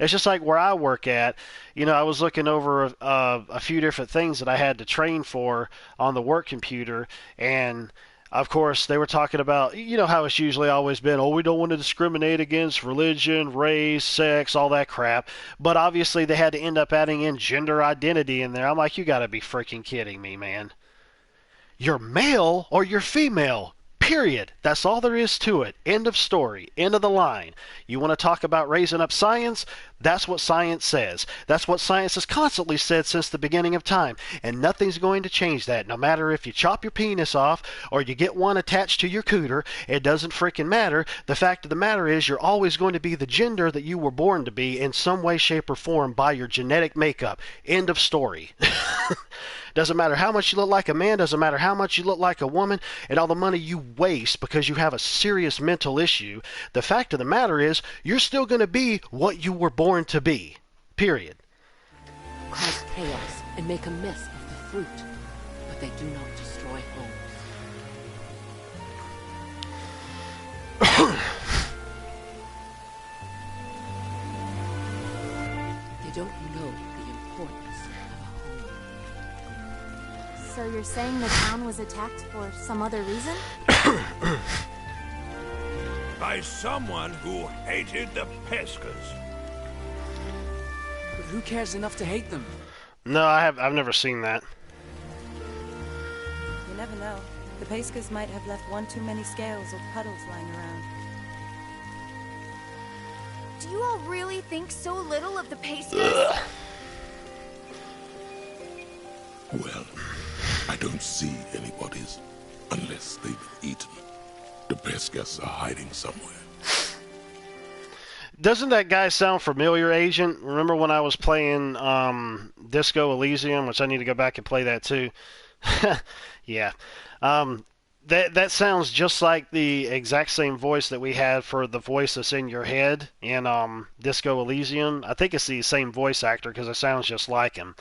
It's just like where I work at. You know, I was looking over a few different things that I had to train for on the work computer, and of course, they were talking about, you know how it's usually always been, oh, we don't want to discriminate against religion, race, sex, all that crap. But obviously, they had to end up adding in gender identity in there. I'm like, you got to be freaking kidding me, man. You're male or you're female. Period. That's all there is to it. End of story. End of the line. You want to talk about raising up science? That's what science says. That's what science has constantly said since the beginning of time. And nothing's going to change that. No matter if you chop your penis off or you get one attached to your cooter, it doesn't freaking matter. The fact of the matter is you're always going to be the gender that you were born to be in some way, shape, or form by your genetic makeup. End of story. Doesn't matter how much you look like a man, doesn't matter how much you look like a woman, and all the money you waste because you have a serious mental issue. The fact of the matter is, you're still going to be what you were born to be. Period. Cause chaos and make a mess of the fruit, but they do not destroy homes. They don't know the importance of a home. So you're saying the town was attacked for some other reason? By someone who hated the Peskas. But who cares enough to hate them? No, I've never seen that. You never know. The Peskas might have left one too many scales or puddles lying around. Do you all really think so little of the Peskas? Well, I don't see anybody's unless they've been eaten. The Peskas are hiding somewhere. Doesn't that guy sound familiar, Agent? Remember when I was playing Disco Elysium, which I need to go back and play that too? Yeah. That sounds just like the exact same voice that we had for the voice that's in your head in Disco Elysium. I think it's the same voice actor because it sounds just like him.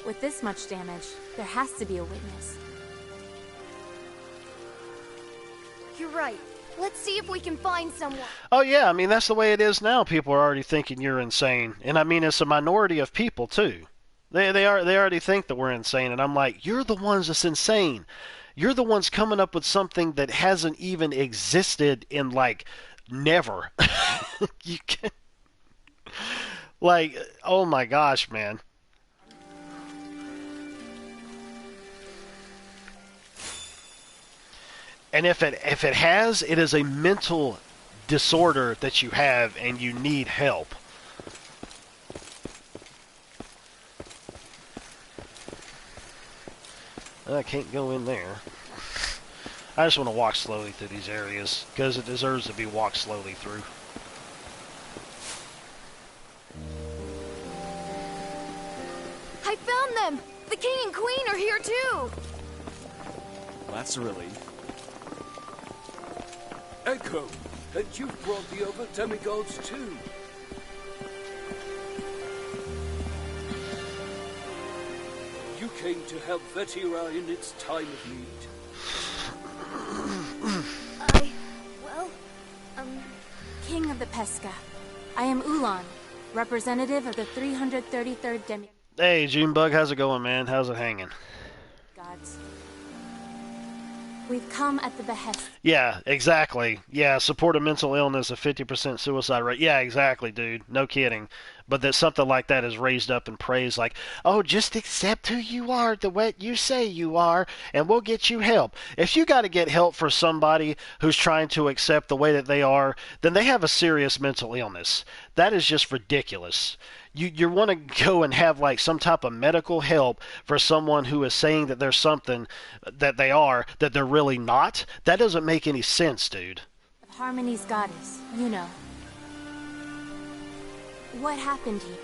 With this much damage, there has to be a witness. You're right. Let's see if we can find someone. Oh yeah, I mean that's the way it is now. People are already thinking you're insane, and I mean it's a minority of people too. They already think that we're insane, and I'm like, you're the ones that's insane. You're the ones coming up with something that hasn't even existed in like never. You can, like, oh my gosh, man. And if it has, it is a mental disorder that you have, and you need help. I can't go in there. I just want to walk slowly through these areas because it deserves to be walked slowly through. I found them! The king and queen are here too! Well, that's a relief. Echo, and you've brought the other demigods too. You came to help Vetira in its time of need. King of the Pesca. I am Ulan, representative of the 333rd demigods. Hey, Junebug, how's it going, man? How's it hanging? We've come at the behest. Yeah, exactly. Yeah, support a mental illness, a 50% suicide rate. Yeah, exactly, dude. No kidding. But that something like that is raised up and praised like, oh, just accept who you are, the way you say you are, and we'll get you help. If you got to get help for somebody who's trying to accept the way that they are, then they have a serious mental illness. That is just ridiculous. You want to go and have like some type of medical help for someone who is saying that there's something that they are that they're really not? That doesn't make any sense, dude. Harmony's goddess, you know. What happened here?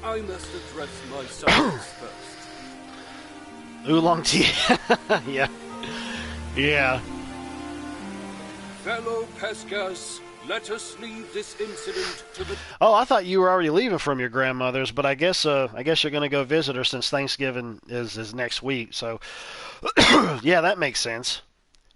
I must address my subjects first. Oolong tea. Yeah. Yeah. Fellow Pescas, let us leave this incident to the... Oh, I thought you were already leaving from your grandmother's, but I guess you're going to go visit her since Thanksgiving is next week. So, yeah, that makes sense.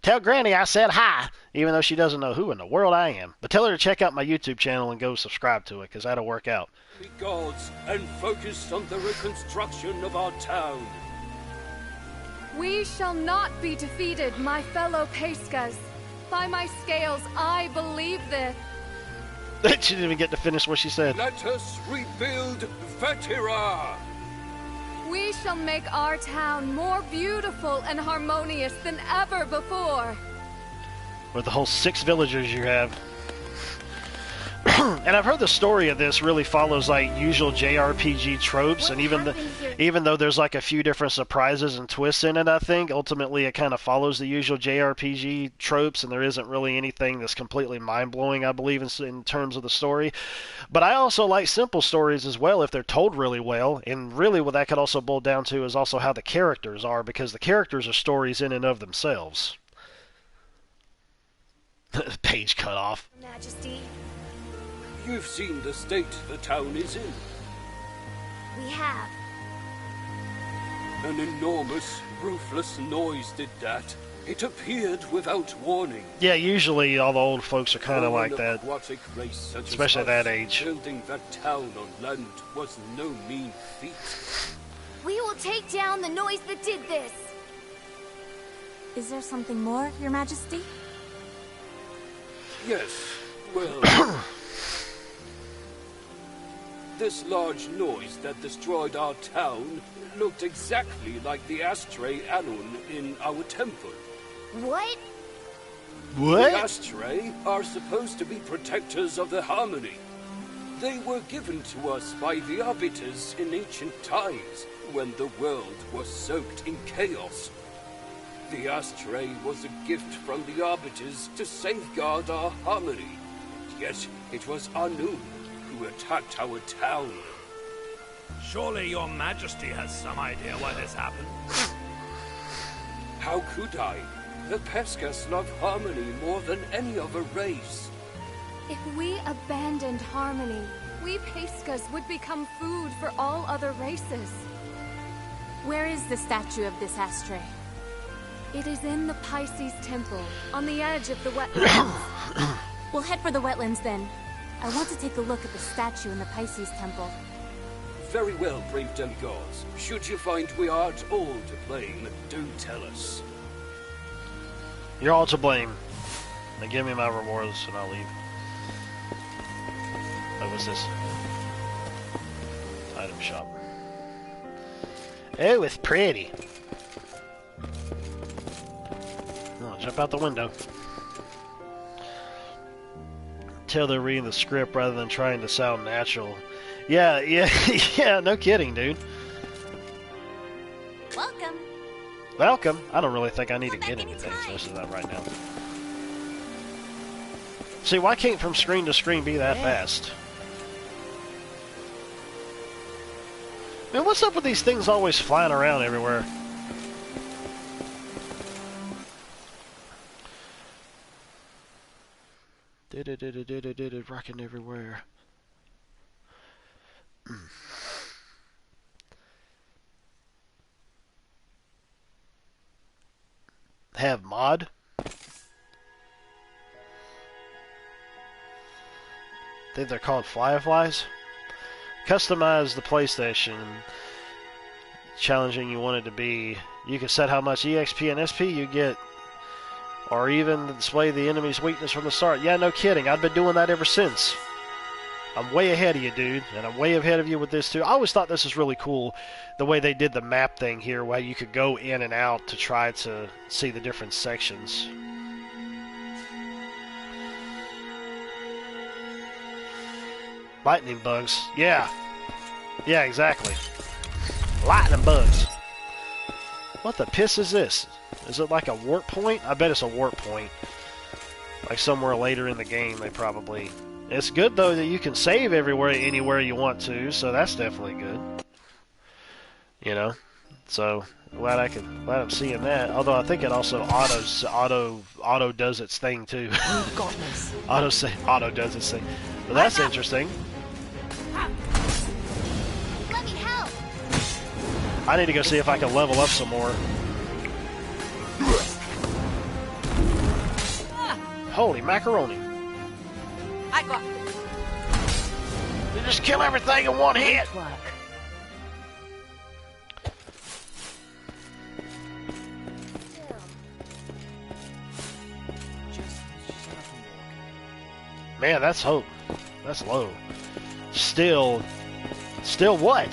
Tell Granny I said hi, even though she doesn't know who in the world I am. But tell her to check out my YouTube channel and go subscribe to it, because that'll work out. Gods and focus on the reconstruction of our town. We shall not be defeated, my fellow Pescas. By my scales, I believe this. She didn't even get to finish what she said. Let us rebuild Vetira. We shall make our town more beautiful and harmonious than ever before. With the whole 6 villagers you have. And I've heard the story of this really follows like usual JRPG tropes, and even though there's like a few different surprises and twists in it, I think ultimately it kind of follows the usual JRPG tropes, and there isn't really anything that's completely mind-blowing, I believe, in terms of the story. But I also like simple stories as well if they're told really well, and really what that could also boil down to is also how the characters are, because the characters are stories in and of themselves. Page cut off. Majesty. You've seen the state the town is in. We have. An enormous, ruthless noise did that. It appeared without warning. Yeah, usually all the old folks are kind of like that. Aquatic race such especially as at that age. Building that town on land was no mean feat. We will take down the noise that did this. Is there something more, Your Majesty? Yes, well... This large noise that destroyed our town looked exactly like the Astria Anun in our temple. What? What? The Astria are supposed to be protectors of the harmony. They were given to us by the arbiters in ancient times, when the world was soaked in chaos. The Astria was a gift from the arbiters to safeguard our harmony. Yet it was Anun who attacked our town. Surely your majesty has some idea why this happened? How could I? The Pescas love harmony more than any other race. If we abandoned harmony, we Pescas would become food for all other races. Where is the statue of this Astria? It is in the Pisces Temple, on the edge of the wetlands. We'll head for the wetlands then. I want to take a look at the statue in the Pisces Temple. Very well, brave demigods. Should you find we aren't all to blame, do tell us. You're all to blame. Now give me my rewards and I'll leave. What was this? Item shop. Oh, it's pretty. Oh, jump out the window. Tell they're reading the script rather than trying to sound natural. Yeah, yeah, no kidding, dude. Welcome. Welcome. I don't really think I need to get anything, so this is that right now. See, why can't from screen to screen be that fast? Man, what's up with these things always flying around everywhere? Rocking everywhere. Have mod? Think they're called Fireflies? Customize the PlayStation. Challenging you want it to be. You can set how much EXP and SP you get, or even display the enemy's weakness from the start. Yeah, no kidding. I've been doing that ever since. I'm way ahead of you, dude, and I'm way ahead of you with this too. I always thought this was really cool, the way they did the map thing here, where you could go in and out to try to see the different sections. Lightning bugs. Yeah. Yeah, exactly. Lightning bugs. What the piss is this? Is it like a warp point? I bet it's a warp point. Like somewhere later in the game, they probably... It's good, though, that you can save everywhere, anywhere you want to, so that's definitely good. You know? So, glad I'm seeing that. Although I think it also auto does its thing, too. Auto does its thing. But that's interesting. Let me help. I need to go see if I can level up some more. Holy macaroni. I got... You just kill everything in one hit. Man, that's hope. That's low. Still what?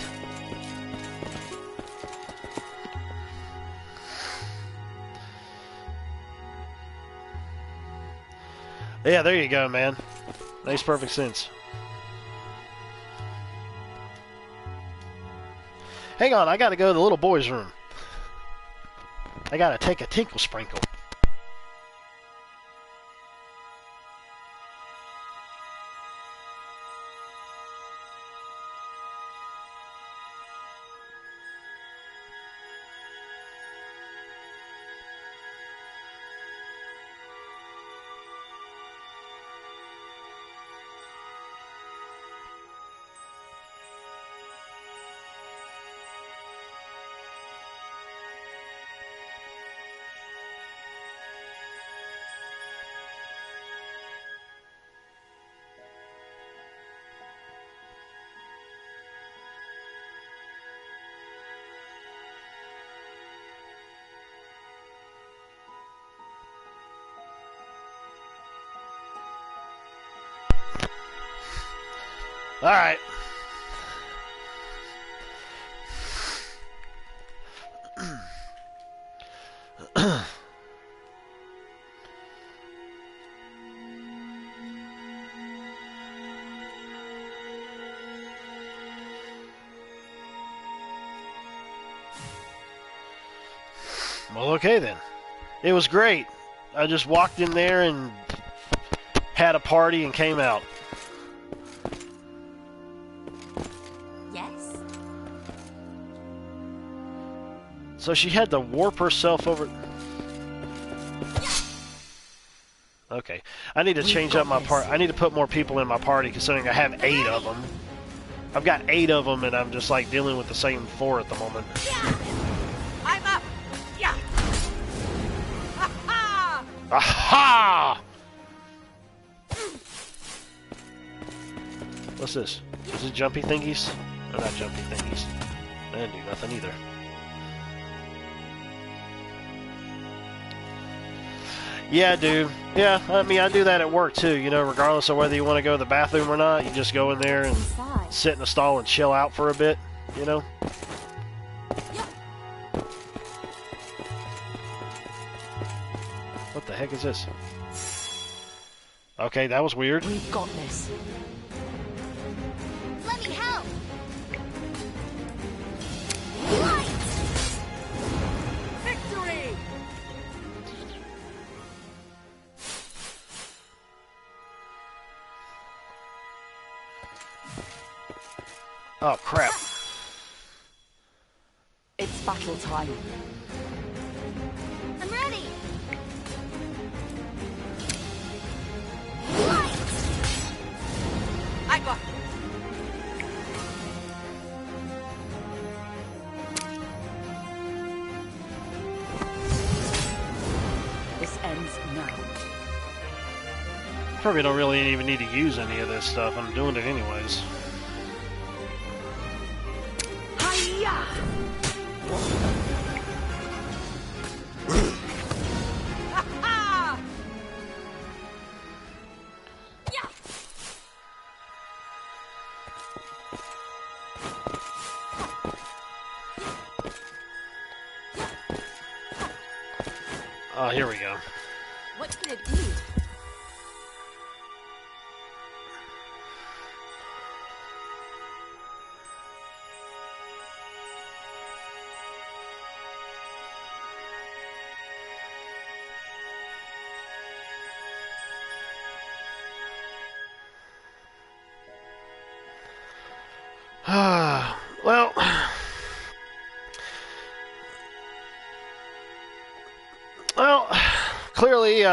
Yeah, there you go, man. Makes perfect sense. Hang on, I gotta go to the little boy's room. I gotta take a tinkle sprinkle. All right. Well, okay then. It was great. I just walked in there and had a party and came out. Yes? So she had to warp herself over... Okay. I need to change up my part. I need to put more people in my party considering I have 8 of them. I've got 8 of them and I'm just like dealing with the same 4 at the moment. I'm up. Yeah. Aha! What's this? Is it jumpy thingies? No, not jumpy thingies. They didn't do nothing either. Yeah, dude. Yeah, I mean, I do that at work too, you know, regardless of whether you want to go to the bathroom or not. You just go in there and sit in the stall and chill out for a bit, you know? What the heck is this? Okay, that was weird. We've got this. Let me help. Victory! Oh, crap. It's battle time. I'm ready. I got This ends now. Probably don't really even need to use any of this stuff. I'm doing it anyways. Oh, here we go. What could it be? Well, clearly,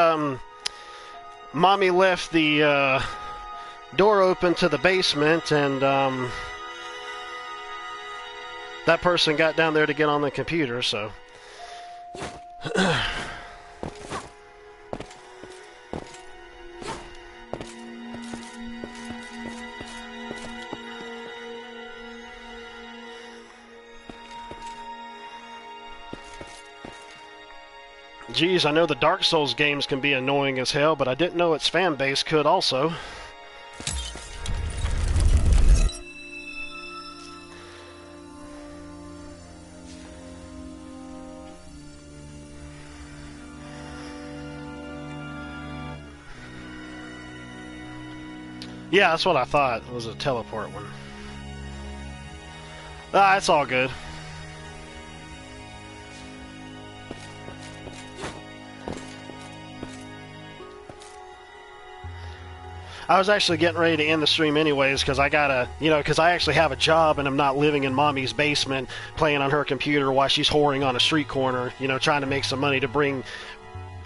Mommy left the door open to the basement, and that person got down there to get on the computer, so. Geez, I know the Dark Souls games can be annoying as hell, but I didn't know its fan base could also. Yeah, that's what I thought. It was a teleport one. Ah, it's all good. I was actually getting ready to end the stream anyways because I gotta, because I actually have a job and I'm not living in Mommy's basement playing on her computer while she's whoring on a street corner, trying to make some money to bring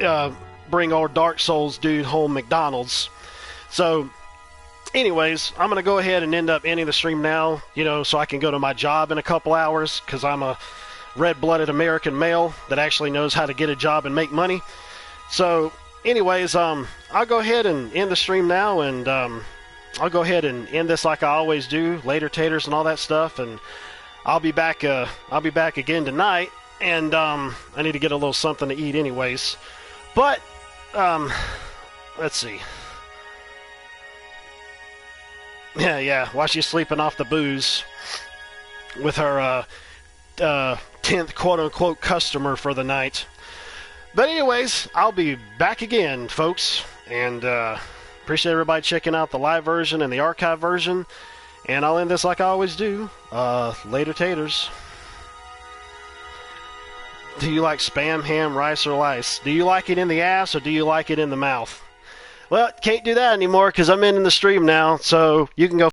old Dark Souls dude home McDonald's. So, anyways, I'm gonna go ahead and end up ending the stream now, so I can go to my job in a couple hours because I'm a red-blooded American male that actually knows how to get a job and make money. So, anyways, I'll go ahead and end the stream now, and I'll go ahead and end this like I always do, later taters and all that stuff, and I'll be back again tonight, and I need to get a little something to eat anyways. But let's see. Yeah, while she's sleeping off the booze with her 10th quote-unquote customer for the night. But anyways, I'll be back again, folks, and appreciate everybody checking out the live version and the archive version, and I'll end this like I always do. Later taters. Do you like Spam, ham, rice, or lice? Do you like it in the ass, or do you like it in the mouth? Well, can't do that anymore because I'm ending the stream now, so you can go